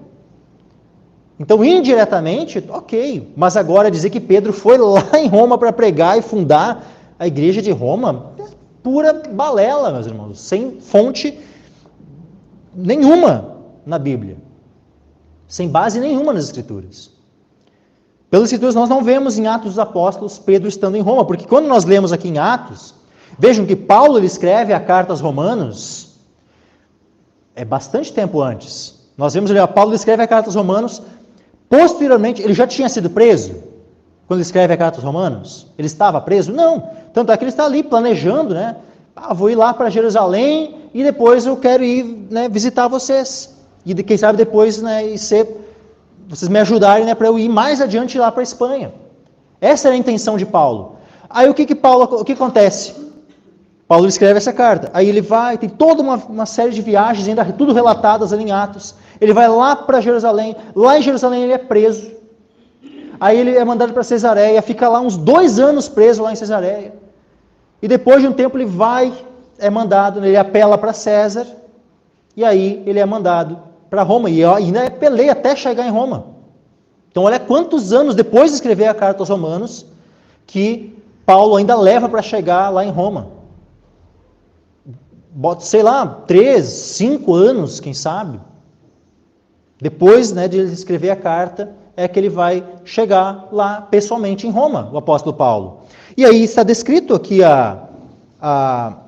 Então, indiretamente, ok, mas agora dizer que Pedro foi lá em Roma para pregar e fundar a igreja de Roma, é pura balela, meus irmãos, sem fonte nenhuma na Bíblia, sem base nenhuma nas Escrituras. Pelas Escrituras nós não vemos em Atos dos Apóstolos Pedro estando em Roma, porque quando nós lemos aqui em Atos, vejam que Paulo ele escreve a carta aos Romanos, é bastante tempo antes. Nós vemos ali, Paulo escreve a carta aos Romanos, posteriormente, ele já tinha sido preso, quando ele escreve a carta aos Romanos? Ele estava preso? Não, tanto é que ele está ali planejando, né? Vou ir lá para Jerusalém e depois eu quero ir, né, visitar vocês. E quem sabe depois, né, vocês me ajudarem, né, para eu ir mais adiante lá para a Espanha. Essa era a intenção de Paulo. Aí o que acontece? Paulo escreve essa carta. Aí ele vai, tem toda uma série de viagens, ainda tudo relatadas ali em Atos. Ele vai lá para Jerusalém. Lá em Jerusalém ele é preso. Aí ele é mandado para Cesareia, fica lá uns 2 anos preso lá em Cesareia. E depois de um tempo ele é mandado, ele apela para César. E aí ele é mandado para Roma, e ainda é peleia até chegar em Roma. Então olha quantos anos depois de escrever a carta aos Romanos, que Paulo ainda leva para chegar lá em Roma. Sei lá, 3, 5 anos, quem sabe. Depois, né, de escrever a carta, é que ele vai chegar lá pessoalmente em Roma, o apóstolo Paulo. E aí está descrito aqui a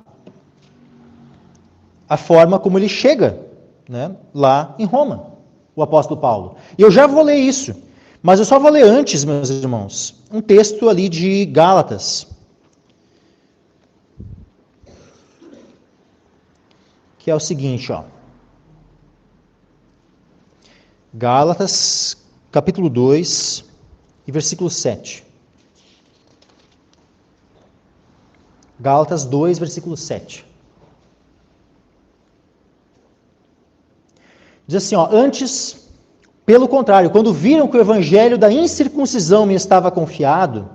forma como ele chega, né, lá em Roma, o apóstolo Paulo. E eu já vou ler isso, mas eu só vou ler antes, meus irmãos, um texto ali de Gálatas, que é o seguinte, ó. Gálatas, capítulo 2, e versículo 7. Gálatas 2, versículo 7. Diz assim, ó, antes, pelo contrário, quando viram que o evangelho da incircuncisão me estava confiado,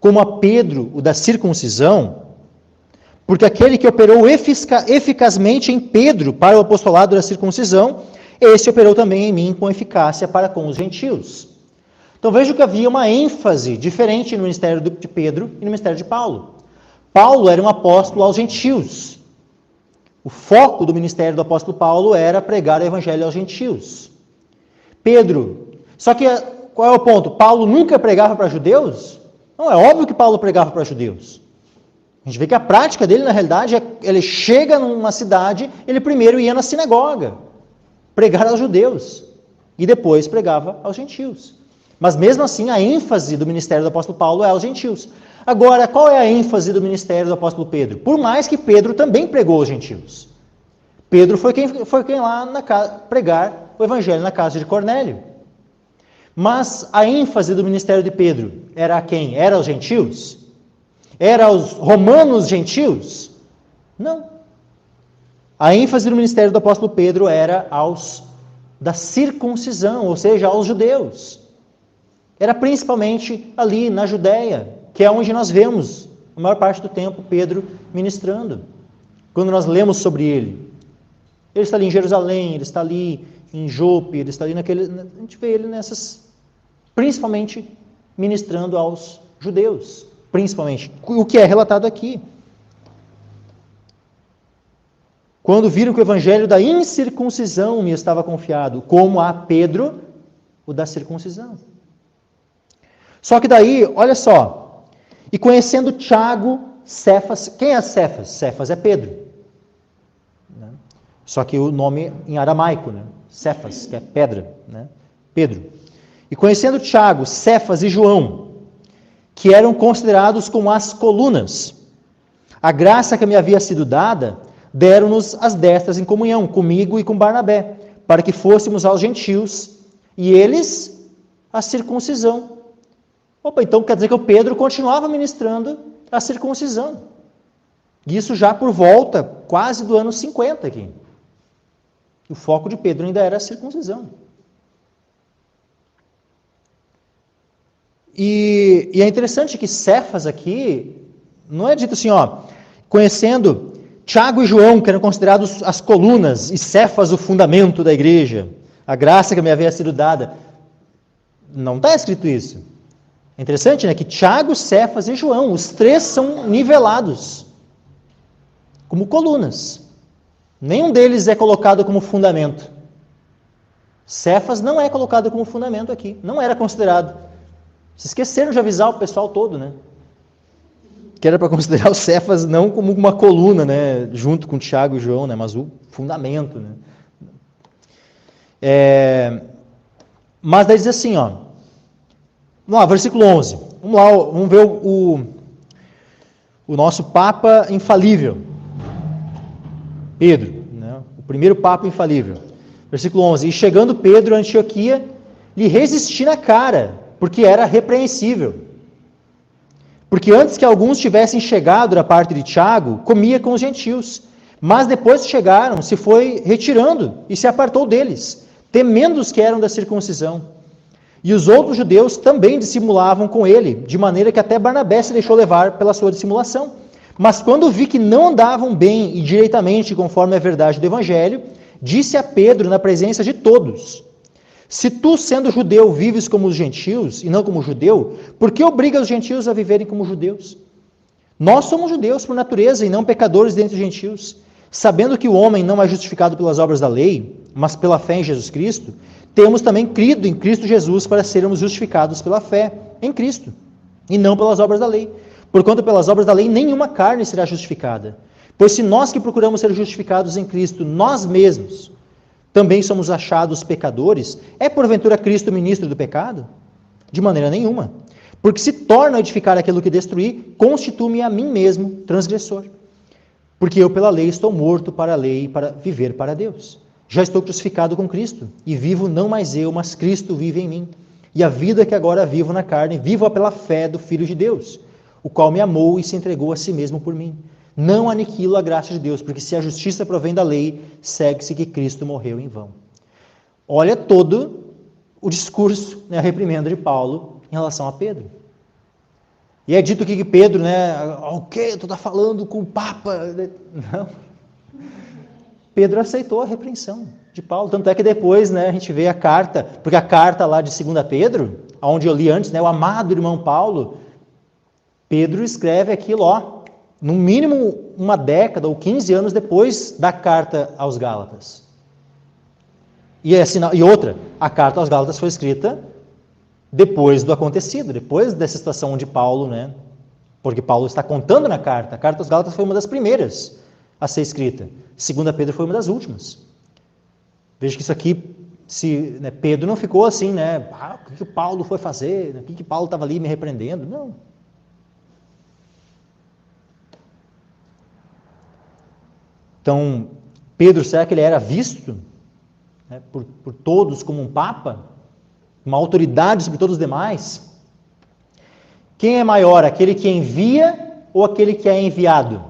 como a Pedro o da circuncisão, porque aquele que operou eficazmente em Pedro para o apostolado da circuncisão, esse operou também em mim com eficácia para com os gentios. Então vejam que havia uma ênfase diferente no ministério de Pedro e no ministério de Paulo. Paulo era um apóstolo aos gentios. O foco do ministério do apóstolo Paulo era pregar o evangelho aos gentios. Pedro, só que qual é o ponto? Paulo nunca pregava para judeus? Não, é óbvio que Paulo pregava para judeus. A gente vê que a prática dele, na realidade, ele chega numa cidade, ele primeiro ia na sinagoga, pregar aos judeus, e depois pregava aos gentios. Mas mesmo assim, a ênfase do ministério do apóstolo Paulo é aos gentios. Agora, qual é a ênfase do ministério do apóstolo Pedro? Por mais que Pedro também pregou aos gentios. Pedro foi quem lá pregar o evangelho na casa de Cornélio. Mas a ênfase do ministério de Pedro era a quem? Era aos gentios? Era aos romanos gentios? Não. A ênfase do ministério do apóstolo Pedro era aos da circuncisão, ou seja, aos judeus. Era principalmente ali na Judéia, que é onde nós vemos a maior parte do tempo Pedro ministrando. Quando nós lemos sobre ele. Ele está ali em Jerusalém, ele está ali em Jope, ele está ali a gente vê ele principalmente ministrando aos judeus, principalmente, o que é relatado aqui. Quando viram que o evangelho da incircuncisão me estava confiado, como a Pedro, o da circuncisão. Só que daí, olha só, e conhecendo Tiago, Cefas, quem é Cefas? Cefas é Pedro. Né? Só que o nome em aramaico, né? Cefas, que é pedra, né? Pedro. E conhecendo Tiago, Cefas e João, que eram considerados como as colunas, a graça que me havia sido dada, deram-nos as destas em comunhão, comigo e com Barnabé, para que fôssemos aos gentios, e eles a circuncisão. Opa, então quer dizer que o Pedro continuava ministrando a circuncisão. Isso já por volta, quase do ano 50 aqui. O foco de Pedro ainda era a circuncisão. E é interessante que Cefas aqui, não é dito assim, conhecendo Tiago e João, que eram considerados as colunas, e Cefas o fundamento da igreja, a graça que me havia sido dada. Não está escrito isso. É interessante, né, que Tiago, Cefas e João, os três são nivelados como colunas. Nenhum deles é colocado como fundamento. Cefas não é colocado como fundamento aqui, não era considerado. Se esqueceram de avisar o pessoal todo, né? Que era para considerar o Cefas não como uma coluna, né, junto com Tiago e João, né, mas o fundamento, né? Mas daí diz assim, vamos lá, versículo 11. Vamos lá, vamos ver o nosso Papa infalível, Pedro, né? O primeiro Papa infalível. Versículo 11. E chegando Pedro a Antioquia, lhe resisti na cara, porque era repreensível. Porque antes que alguns tivessem chegado da parte de Tiago, comia com os gentios. Mas depois que chegaram, se foi retirando e se apartou deles, temendo os que eram da circuncisão. E os outros judeus também dissimulavam com ele, de maneira que até Barnabé se deixou levar pela sua dissimulação. Mas quando vi que não andavam bem e direitamente conforme a verdade do Evangelho, disse a Pedro na presença de todos: se tu, sendo judeu, vives como os gentios e não como judeu, por que obriga os gentios a viverem como judeus? Nós somos judeus por natureza e não pecadores dentre os gentios. Sabendo que o homem não é justificado pelas obras da lei, mas pela fé em Jesus Cristo, temos também crido em Cristo Jesus para sermos justificados pela fé em Cristo, e não pelas obras da lei. Porquanto pelas obras da lei nenhuma carne será justificada. Pois se nós que procuramos ser justificados em Cristo, nós mesmos, também somos achados pecadores, é porventura Cristo ministro do pecado? De maneira nenhuma. Porque se torna a edificar aquilo que destruí, constituo-me a mim mesmo transgressor. Porque eu pela lei estou morto para a lei, para viver para Deus. Já estou crucificado com Cristo, e vivo não mais eu, mas Cristo vive em mim. E a vida que agora vivo na carne, vivo-a pela fé do Filho de Deus, o qual me amou e se entregou a si mesmo por mim. Não aniquilo a graça de Deus, porque se a justiça provém da lei, segue-se que Cristo morreu em vão. Olha todo o discurso, a reprimenda de Paulo em relação a Pedro. E é dito que Pedro, o que? Tu está falando com o Papa? Não. Pedro aceitou a repreensão de Paulo. Tanto é que depois, a gente vê a carta, porque a carta lá de 2 Pedro, onde eu li antes, o amado irmão Paulo, Pedro escreve aquilo, no mínimo uma década ou 15 anos depois da carta aos Gálatas. E outra, a carta aos Gálatas foi escrita depois do acontecido, depois dessa situação onde Paulo, porque Paulo está contando na carta. A carta aos Gálatas foi uma das primeiras a ser escrita. 2 Pedro foi uma das últimas. Veja que isso aqui, Pedro não ficou assim, o que Paulo foi fazer? O que Paulo estava ali me repreendendo? Não. Então, Pedro, será que ele era visto por todos como um papa? Uma autoridade sobre todos os demais? Quem é maior, aquele que envia ou aquele que é enviado?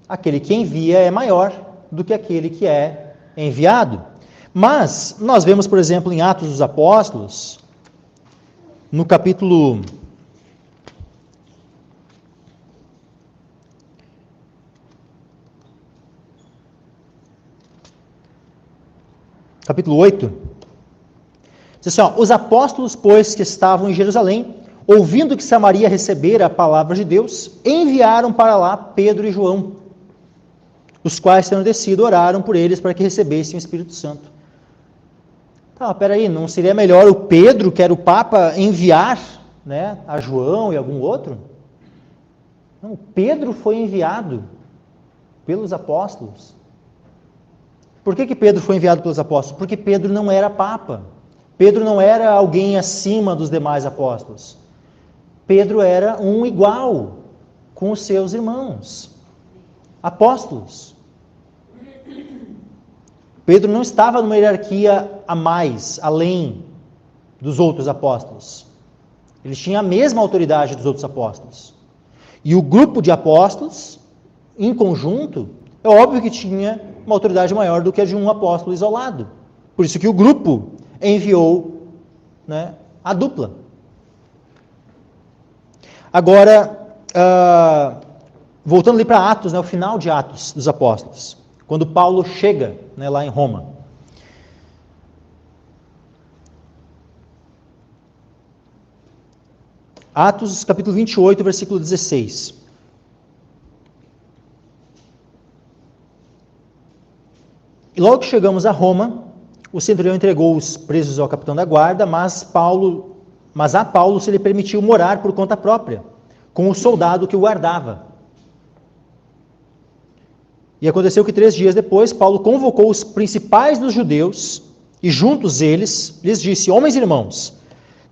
Aquele que envia é maior do que aquele que é enviado. Mas nós vemos, por exemplo, em Atos dos Apóstolos, no capítulo 8, diz assim, os apóstolos, pois, que estavam em Jerusalém, ouvindo que Samaria recebera a palavra de Deus, enviaram para lá Pedro e João, os quais, tendo descido, oraram por eles para que recebessem o Espírito Santo. Tá, peraí, não seria melhor o Pedro, que era o Papa, enviar a João e algum outro? Não, Pedro foi enviado pelos apóstolos. Por que Pedro foi enviado pelos apóstolos? Porque Pedro não era Papa. Pedro não era alguém acima dos demais apóstolos. Pedro era um igual com os seus irmãos, apóstolos. Pedro não estava numa hierarquia a mais, além dos outros apóstolos. Ele tinha a mesma autoridade dos outros apóstolos. E o grupo de apóstolos, em conjunto, é óbvio que tinha uma autoridade maior do que a de um apóstolo isolado. Por isso que o grupo enviou a dupla. Agora, voltando ali para Atos, o final de Atos dos Apóstolos, quando Paulo chega lá em Roma. Atos, capítulo 28, versículo 16. E logo que chegamos a Roma, o centurião entregou os presos ao capitão da guarda, mas a Paulo se lhe permitiu morar por conta própria, com o soldado que o guardava. E aconteceu que 3 dias depois, Paulo convocou os principais dos judeus, e juntos eles lhes disse: homens e irmãos,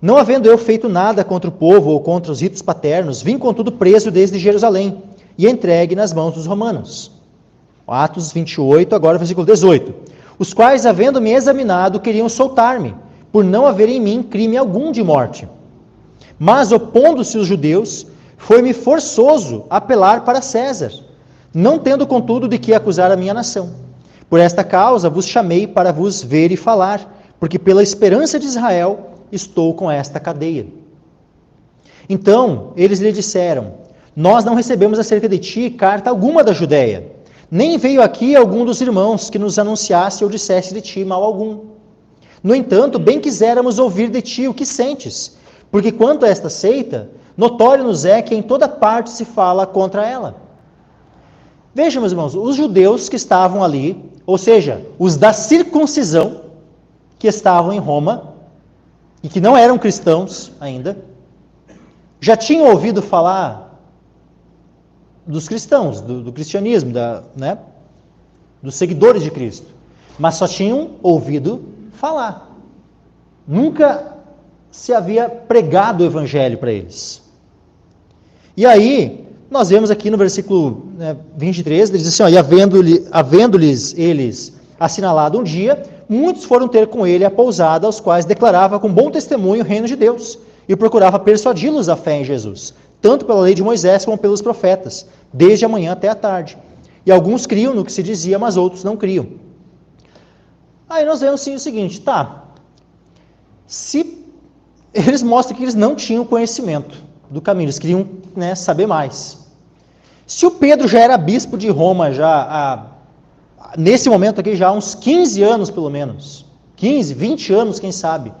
não havendo eu feito nada contra o povo ou contra os ritos paternos, vim contudo preso desde Jerusalém, e entregue nas mãos dos romanos. Atos 28, agora versículo 18. Os quais, havendo-me examinado, queriam soltar-me, por não haver em mim crime algum de morte. Mas, opondo-se os judeus, foi-me forçoso apelar para César, não tendo, contudo, de que acusar a minha nação. Por esta causa vos chamei para vos ver e falar, porque pela esperança de Israel estou com esta cadeia. Então, eles lhe disseram: nós não recebemos acerca de ti carta alguma da Judéia, nem veio aqui algum dos irmãos que nos anunciasse ou dissesse de ti mal algum. No entanto, bem quiséramos ouvir de ti o que sentes, porque quanto a esta seita, notório nos é que em toda parte se fala contra ela. Vejam, meus irmãos, os judeus que estavam ali, ou seja, os da circuncisão, que estavam em Roma, e que não eram cristãos ainda, já tinham ouvido falar dos cristãos, do cristianismo, dos seguidores de Cristo, mas só tinham ouvido falar. Nunca se havia pregado o evangelho para eles. E aí, nós vemos aqui no versículo 23, ele diz assim: e havendo-lhes eles assinalado um dia, muitos foram ter com ele a pousada, aos quais declarava com bom testemunho o reino de Deus, e procurava persuadi-los à fé em Jesus, tanto pela lei de Moisés como pelos profetas, desde a manhã até a tarde. E alguns criam no que se dizia, mas outros não criam. Aí nós vemos sim o seguinte: se eles mostram que eles não tinham conhecimento do caminho, eles queriam saber mais. Se o Pedro já era bispo de Roma, nesse momento aqui, já há uns 15 anos pelo menos, 15, 20 anos, quem sabe,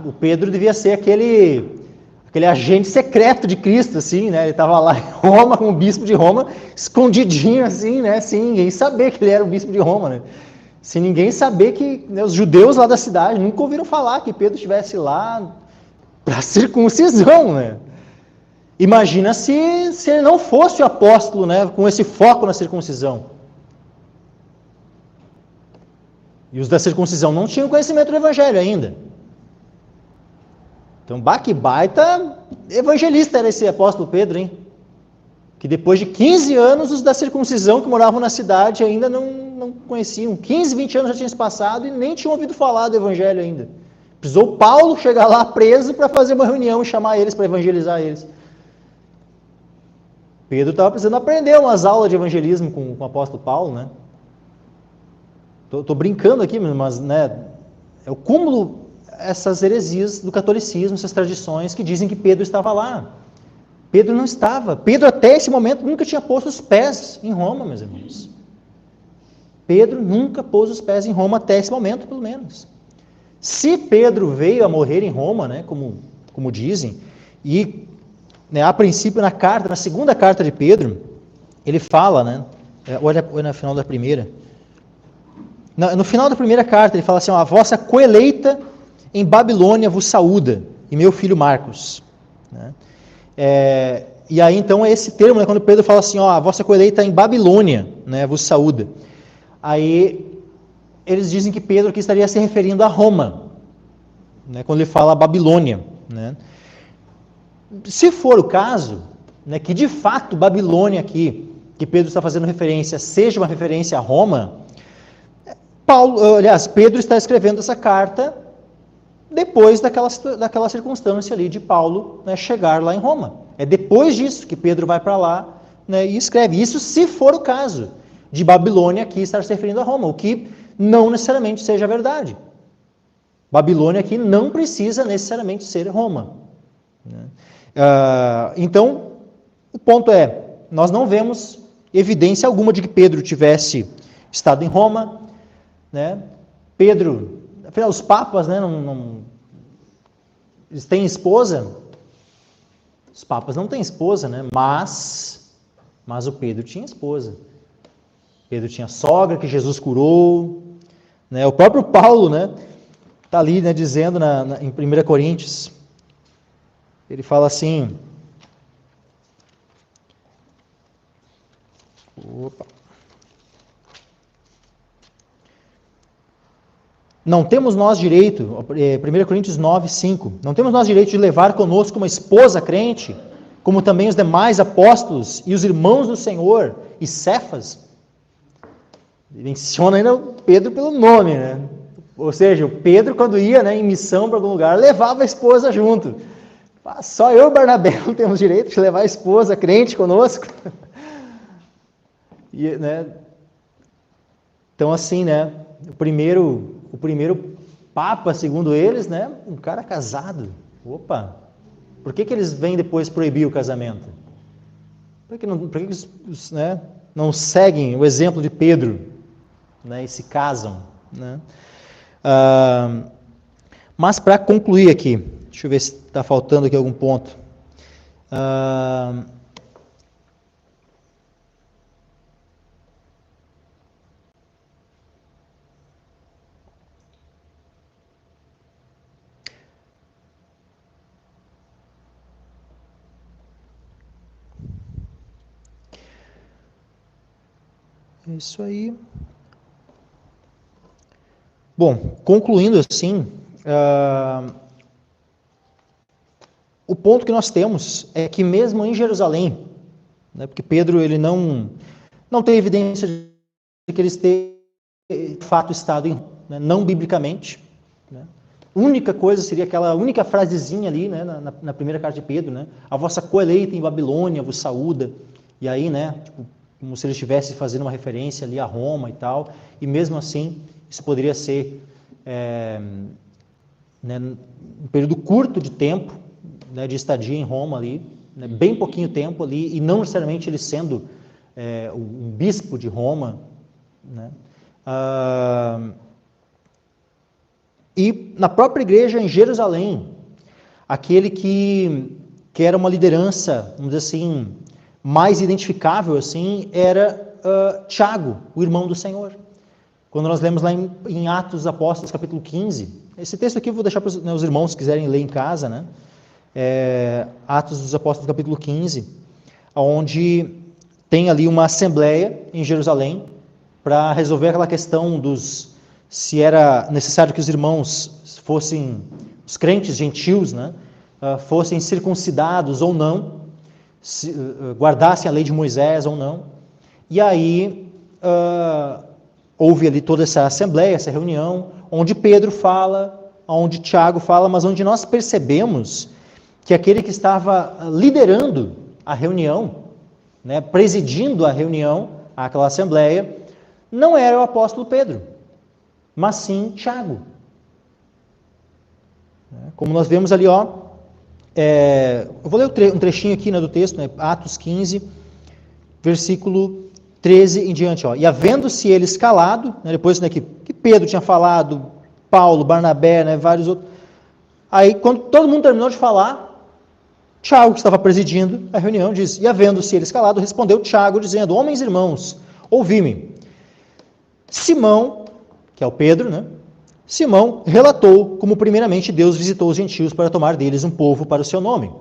o Pedro devia ser aquele agente secreto de Cristo, assim, Ele estava lá em Roma, como bispo de Roma, escondidinho, assim, sem ninguém saber que ele era o bispo de Roma, Sem ninguém saber que os judeus lá da cidade nunca ouviram falar que Pedro estivesse lá para circuncisão, Imagina se ele não fosse o apóstolo, com esse foco na circuncisão. E os da circuncisão não tinham conhecimento do evangelho ainda. Então, que baita evangelista era esse apóstolo Pedro, hein? Que depois de 15 anos, os da circuncisão que moravam na cidade ainda não conheciam. 15, 20 anos já tinham se passado e nem tinham ouvido falar do evangelho ainda. Precisou Paulo chegar lá preso para fazer uma reunião e chamar eles para evangelizar eles. Pedro estava precisando aprender umas aulas de evangelismo com o apóstolo Paulo, Estou brincando aqui, mas é o cúmulo essas heresias do catolicismo, essas tradições que dizem que Pedro estava lá. Pedro não estava. Pedro até esse momento nunca tinha posto os pés em Roma, meus irmãos. Pedro nunca pôs os pés em Roma até esse momento, pelo menos. Se Pedro veio a morrer em Roma, como dizem, e a princípio na segunda carta de Pedro, ele fala, olha no final da primeira. No final da primeira carta, ele fala assim: a vossa coeleita em Babilônia vos saúda, e meu filho Marcos. E aí, então, é esse termo, quando Pedro fala assim: a vossa coeleita em Babilônia vos saúda. Aí, eles dizem que Pedro aqui estaria se referindo a Roma, quando ele fala Babilônia. Se for o caso, que de fato Babilônia aqui, que Pedro está fazendo referência, seja uma referência a Roma, Pedro está escrevendo essa carta depois daquela circunstância ali de Paulo chegar lá em Roma. É depois disso que Pedro vai para lá e escreve. Isso se for o caso de Babilônia aqui estar se referindo a Roma, o que não necessariamente seja verdade. Babilônia aqui não precisa necessariamente ser Roma, né? Então, o ponto é, nós não vemos evidência alguma de que Pedro tivesse estado em Roma, né? Pedro, afinal, os papas, né, eles têm esposa? Os papas não têm esposa, né? Mas o Pedro tinha esposa. Pedro tinha sogra que Jesus curou, né? O próprio Paulo, né, está ali, né, dizendo em 1 Coríntios, ele fala assim, não temos nós direito, 1 Coríntios 9, 5, não temos nós direito de levar conosco uma esposa crente, como também os demais apóstolos e os irmãos do Senhor e Cefas. Ele menciona ainda o Pedro pelo nome, né? Ou seja, o Pedro, quando ia, né, em missão para algum lugar, levava a esposa junto. Só eu e o Barnabé não temos direito de levar a esposa crente conosco. E, né, então, assim, né, o primeiro papa, segundo eles, né, um cara casado. Opa! Por que eles vêm depois proibir o casamento? Por que eles, né, não seguem o exemplo de Pedro, né, e se casam, né? Mas para concluir aqui, deixa eu ver se está faltando aqui algum ponto. É isso aí. Bom, concluindo assim, o ponto que nós temos é que mesmo em Jerusalém, né, porque Pedro ele não tem evidência de que eles tenham de fato estado em, né, não biblicamente, né? A única coisa seria aquela única frasezinha ali, né, na primeira carta de Pedro, né? A vossa coeleita em Babilônia vos saúda, e aí, né, tipo, como se ele estivesse fazendo uma referência ali a Roma e tal, e mesmo assim, isso poderia ser né, um período curto de tempo, né, de estadia em Roma ali, né, bem pouquinho tempo ali, e não necessariamente ele sendo um bispo de Roma, né? E na própria igreja em Jerusalém, aquele que era uma liderança, vamos dizer assim, mais identificável assim, era Tiago, o irmão do Senhor. Quando nós lemos lá em Atos dos Apóstolos, capítulo 15, esse texto aqui eu vou deixar para os irmãos que quiserem ler em casa, né? Atos dos Apóstolos, capítulo 15, onde tem ali uma assembleia em Jerusalém para resolver aquela questão se era necessário que os irmãos fossem, os crentes gentios, né, fossem circuncidados ou não, guardassem a lei de Moisés ou não. E aí houve ali toda essa assembleia, essa reunião, onde Pedro fala, onde Tiago fala, mas onde nós percebemos que aquele que estava liderando a reunião, né, presidindo a reunião, aquela assembleia, não era o apóstolo Pedro, mas sim Tiago. Como nós vemos ali, eu vou ler um trechinho aqui, né, do texto, né, Atos 15, versículo 13 em diante. E havendo-se eles calado, né, depois, né, que Pedro tinha falado, Paulo, Barnabé, né, vários outros. Aí, quando todo mundo terminou de falar, Tiago, que estava presidindo a reunião, diz: e havendo-se eles calado, respondeu Tiago, dizendo: homens irmãos, ouvi-me. Simão, que é o Pedro, né? Simão relatou como primeiramente Deus visitou os gentios para tomar deles um povo para o seu nome.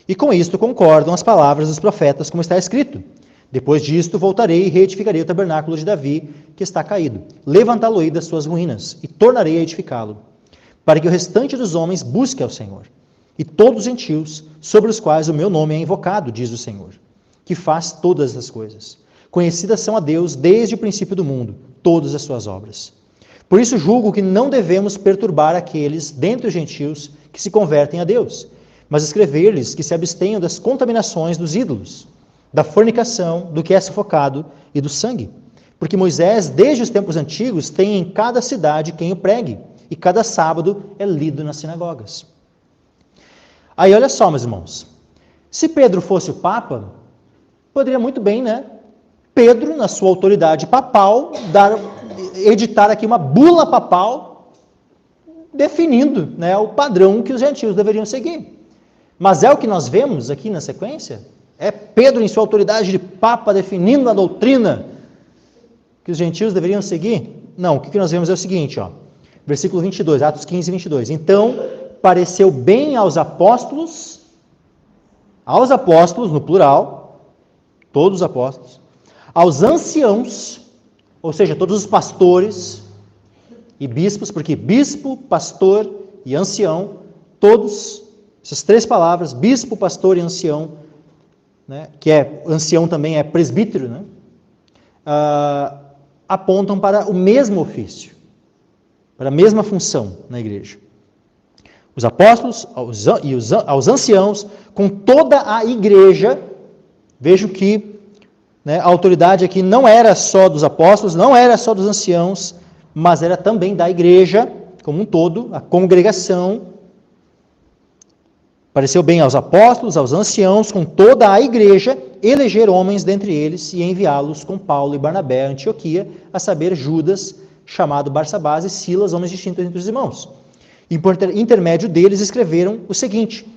E com isto concordam as palavras dos profetas, como está escrito: depois disto voltarei e reedificarei o tabernáculo de Davi, que está caído. Levantá-lo-ei das suas ruínas, e tornarei a edificá-lo, para que o restante dos homens busque ao Senhor, e todos os gentios, sobre os quais o meu nome é invocado, diz o Senhor, que faz todas as coisas. Conhecidas são a Deus desde o princípio do mundo, todas as suas obras. Por isso julgo que não devemos perturbar aqueles, dentre os gentios, que se convertem a Deus, mas escrever-lhes que se abstenham das contaminações dos ídolos, da fornicação, do que é sufocado e do sangue. Porque Moisés, desde os tempos antigos, tem em cada cidade quem o pregue, e cada sábado é lido nas sinagogas. Aí olha só, meus irmãos, se Pedro fosse o Papa, poderia muito bem, Pedro, na sua autoridade papal, editar aqui uma bula papal definindo, o padrão que os gentios deveriam seguir. Mas é o que nós vemos aqui na sequência? É Pedro, em sua autoridade de Papa, definindo a doutrina que os gentios deveriam seguir? Não, o que nós vemos é o seguinte, versículo 22, Atos 15, 22. Então, pareceu bem aos apóstolos, no plural, todos os apóstolos, aos anciãos, ou seja, todos os pastores e bispos, porque bispo, pastor e ancião, todos, essas três palavras, bispo, pastor e ancião, que ancião também é presbítero, apontam para o mesmo ofício, para a mesma função na igreja. Os apóstolos aos anciãos, com toda a igreja. Vejo que a autoridade aqui não era só dos apóstolos, não era só dos anciãos, mas era também da igreja como um todo, a congregação. Pareceu bem aos apóstolos, aos anciãos, com toda a igreja, eleger homens dentre eles e enviá-los com Paulo e Barnabé a Antioquia, a saber, Judas, chamado Barsabás, e Silas, homens distintos entre os irmãos. E por intermédio deles escreveram o seguinte: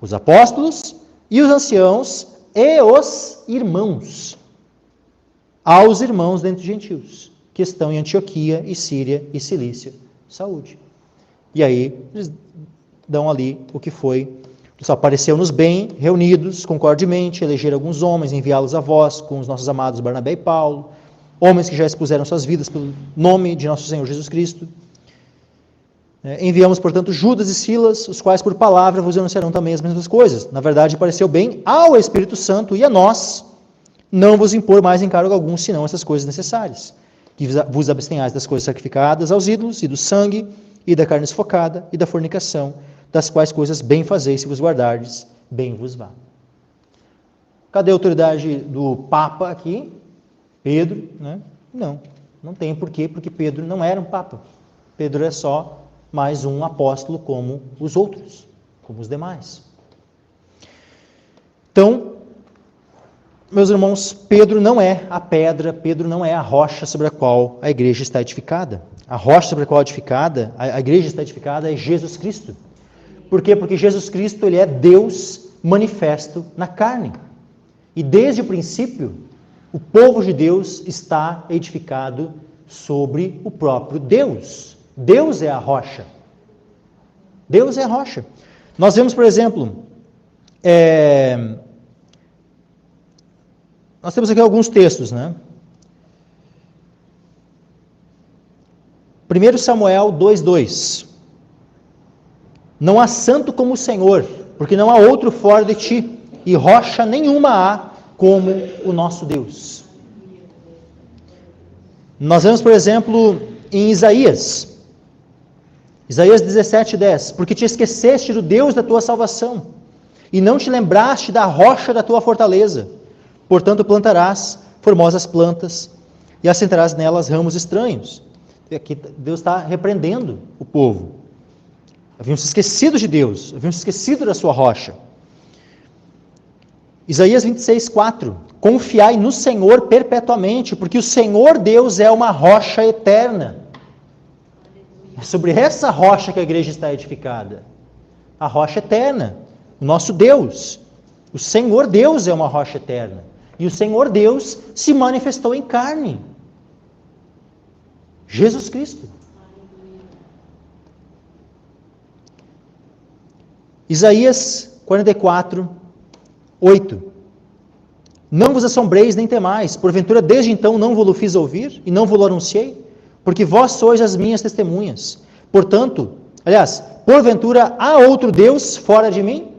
os apóstolos e os anciãos e os irmãos, aos irmãos dentre os gentios, que estão em Antioquia e Síria e Cilícia, saúde. E aí eles dão ali o que foi. Só pareceu-nos bem, reunidos concordemente, eleger alguns homens, enviá-los a vós, com os nossos amados Barnabé e Paulo, homens que já expuseram suas vidas pelo nome de nosso Senhor Jesus Cristo. Enviamos, portanto, Judas e Silas, os quais por palavra vos anunciarão também as mesmas coisas. Na verdade, pareceu bem ao Espírito Santo e a nós não vos impor mais encargo algum, senão essas coisas necessárias. Que vos abstenhais das coisas sacrificadas aos ídolos, e do sangue, e da carne sufocada, e da fornicação, das quais coisas bem fazeis, se vos guardardes, bem vos vá. Cadê a autoridade do Papa aqui? Pedro, Não tem porquê, porque Pedro não era um Papa. Pedro é só mais um apóstolo como os outros, como os demais. Então, meus irmãos, Pedro não é a pedra, Pedro não é a rocha sobre a qual a igreja está edificada. A rocha sobre a qual a igreja está edificada é Jesus Cristo. Por quê? Porque Jesus Cristo, ele é Deus manifesto na carne. E desde o princípio, o povo de Deus está edificado sobre o próprio Deus. Deus é a rocha. Deus é a rocha. Nós vemos, por exemplo, nós temos aqui alguns textos, 1 Samuel 2:2. Não há santo como o Senhor, porque não há outro fora de ti, e rocha nenhuma há como o nosso Deus. Nós vemos, por exemplo, em Isaías 17:10, porque te esqueceste do Deus da tua salvação, e não te lembraste da rocha da tua fortaleza. Portanto, plantarás formosas plantas, e assentarás nelas ramos estranhos. E aqui Deus está repreendendo o povo. Haviam se esquecido de Deus, haviam se esquecido da sua rocha. Isaías 26:4, confiai no Senhor perpetuamente, porque o Senhor Deus é uma rocha eterna. É sobre essa rocha que a igreja está edificada. A rocha eterna, o nosso Deus. O Senhor Deus é uma rocha eterna. E o Senhor Deus se manifestou em carne. Jesus Cristo. Isaías 44:8. Não vos assombreis nem temais, porventura desde então não vos fiz ouvir e não vos anunciei, porque vós sois as minhas testemunhas. Porventura há outro Deus fora de mim?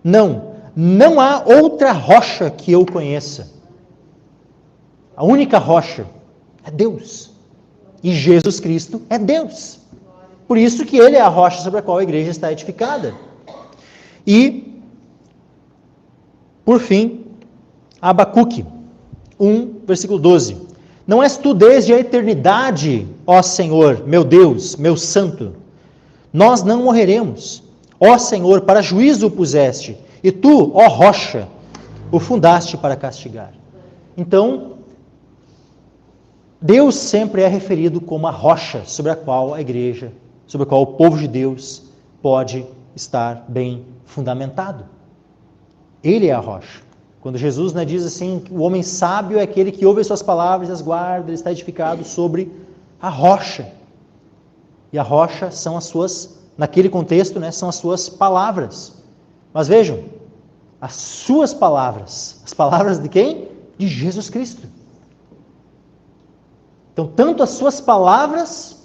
Não há outra rocha que eu conheça. A única rocha é Deus. E Jesus Cristo é Deus. Por isso que Ele é a rocha sobre a qual a igreja está edificada. E, por fim, Abacuque 1, versículo 12. Não és tu desde a eternidade, ó Senhor, meu Deus, meu santo. Nós não morreremos. Ó Senhor, para juízo o puseste, e tu, ó rocha, o fundaste para castigar. Então, Deus sempre é referido como a rocha sobre a qual a igreja, sobre a qual o povo de Deus pode estar bem fundamentado. Ele é a rocha. Quando Jesus diz assim, o homem sábio é aquele que ouve as suas palavras e as guarda, ele está edificado sobre a rocha. E a rocha são as suas, naquele contexto, são as suas palavras. Mas vejam, as suas palavras, as palavras de quem? De Jesus Cristo. Então, tanto as suas palavras,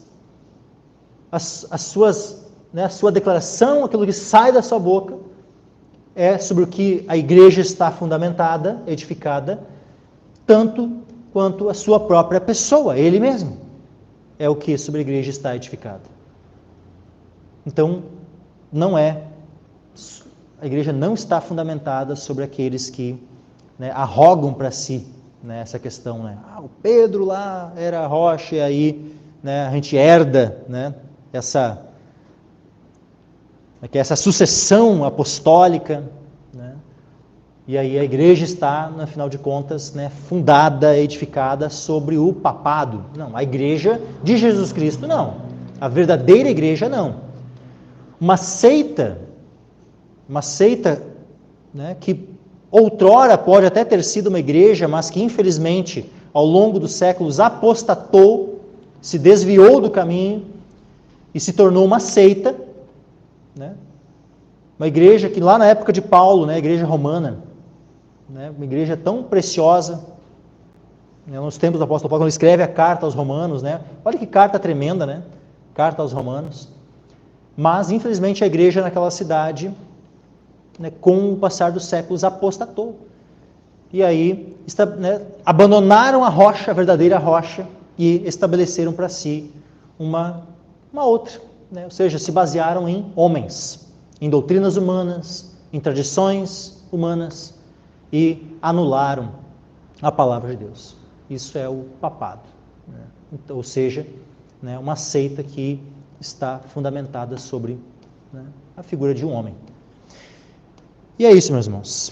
a sua declaração, aquilo que sai da sua boca, é sobre o que a igreja está fundamentada, edificada, tanto quanto a sua própria pessoa, ele mesmo, é o que sobre a igreja está edificada. Então, a igreja não está fundamentada sobre aqueles que arrogam para si essa questão. O Pedro lá era a rocha, e aí a gente herda essa sucessão apostólica, e aí a igreja está, no final de contas, fundada, edificada sobre o papado. Não, a igreja de Jesus Cristo não. A verdadeira igreja não. Uma seita que outrora pode até ter sido uma igreja, mas que infelizmente ao longo dos séculos apostatou, se desviou do caminho e se tornou uma seita, uma igreja que lá na época de Paulo, a igreja romana, uma igreja tão preciosa, nos tempos do apóstolo Paulo, quando ele escreve a carta aos romanos, olha que carta tremenda, carta aos romanos, mas infelizmente a igreja naquela cidade, com o passar dos séculos, apostatou. E aí abandonaram a rocha, a verdadeira rocha, e estabeleceram para si uma outra. Ou seja, se basearam em homens, em doutrinas humanas, em tradições humanas, e anularam a palavra de Deus. Isso é o papado. Ou seja, uma seita que está fundamentada sobre a figura de um homem. E é isso, meus irmãos.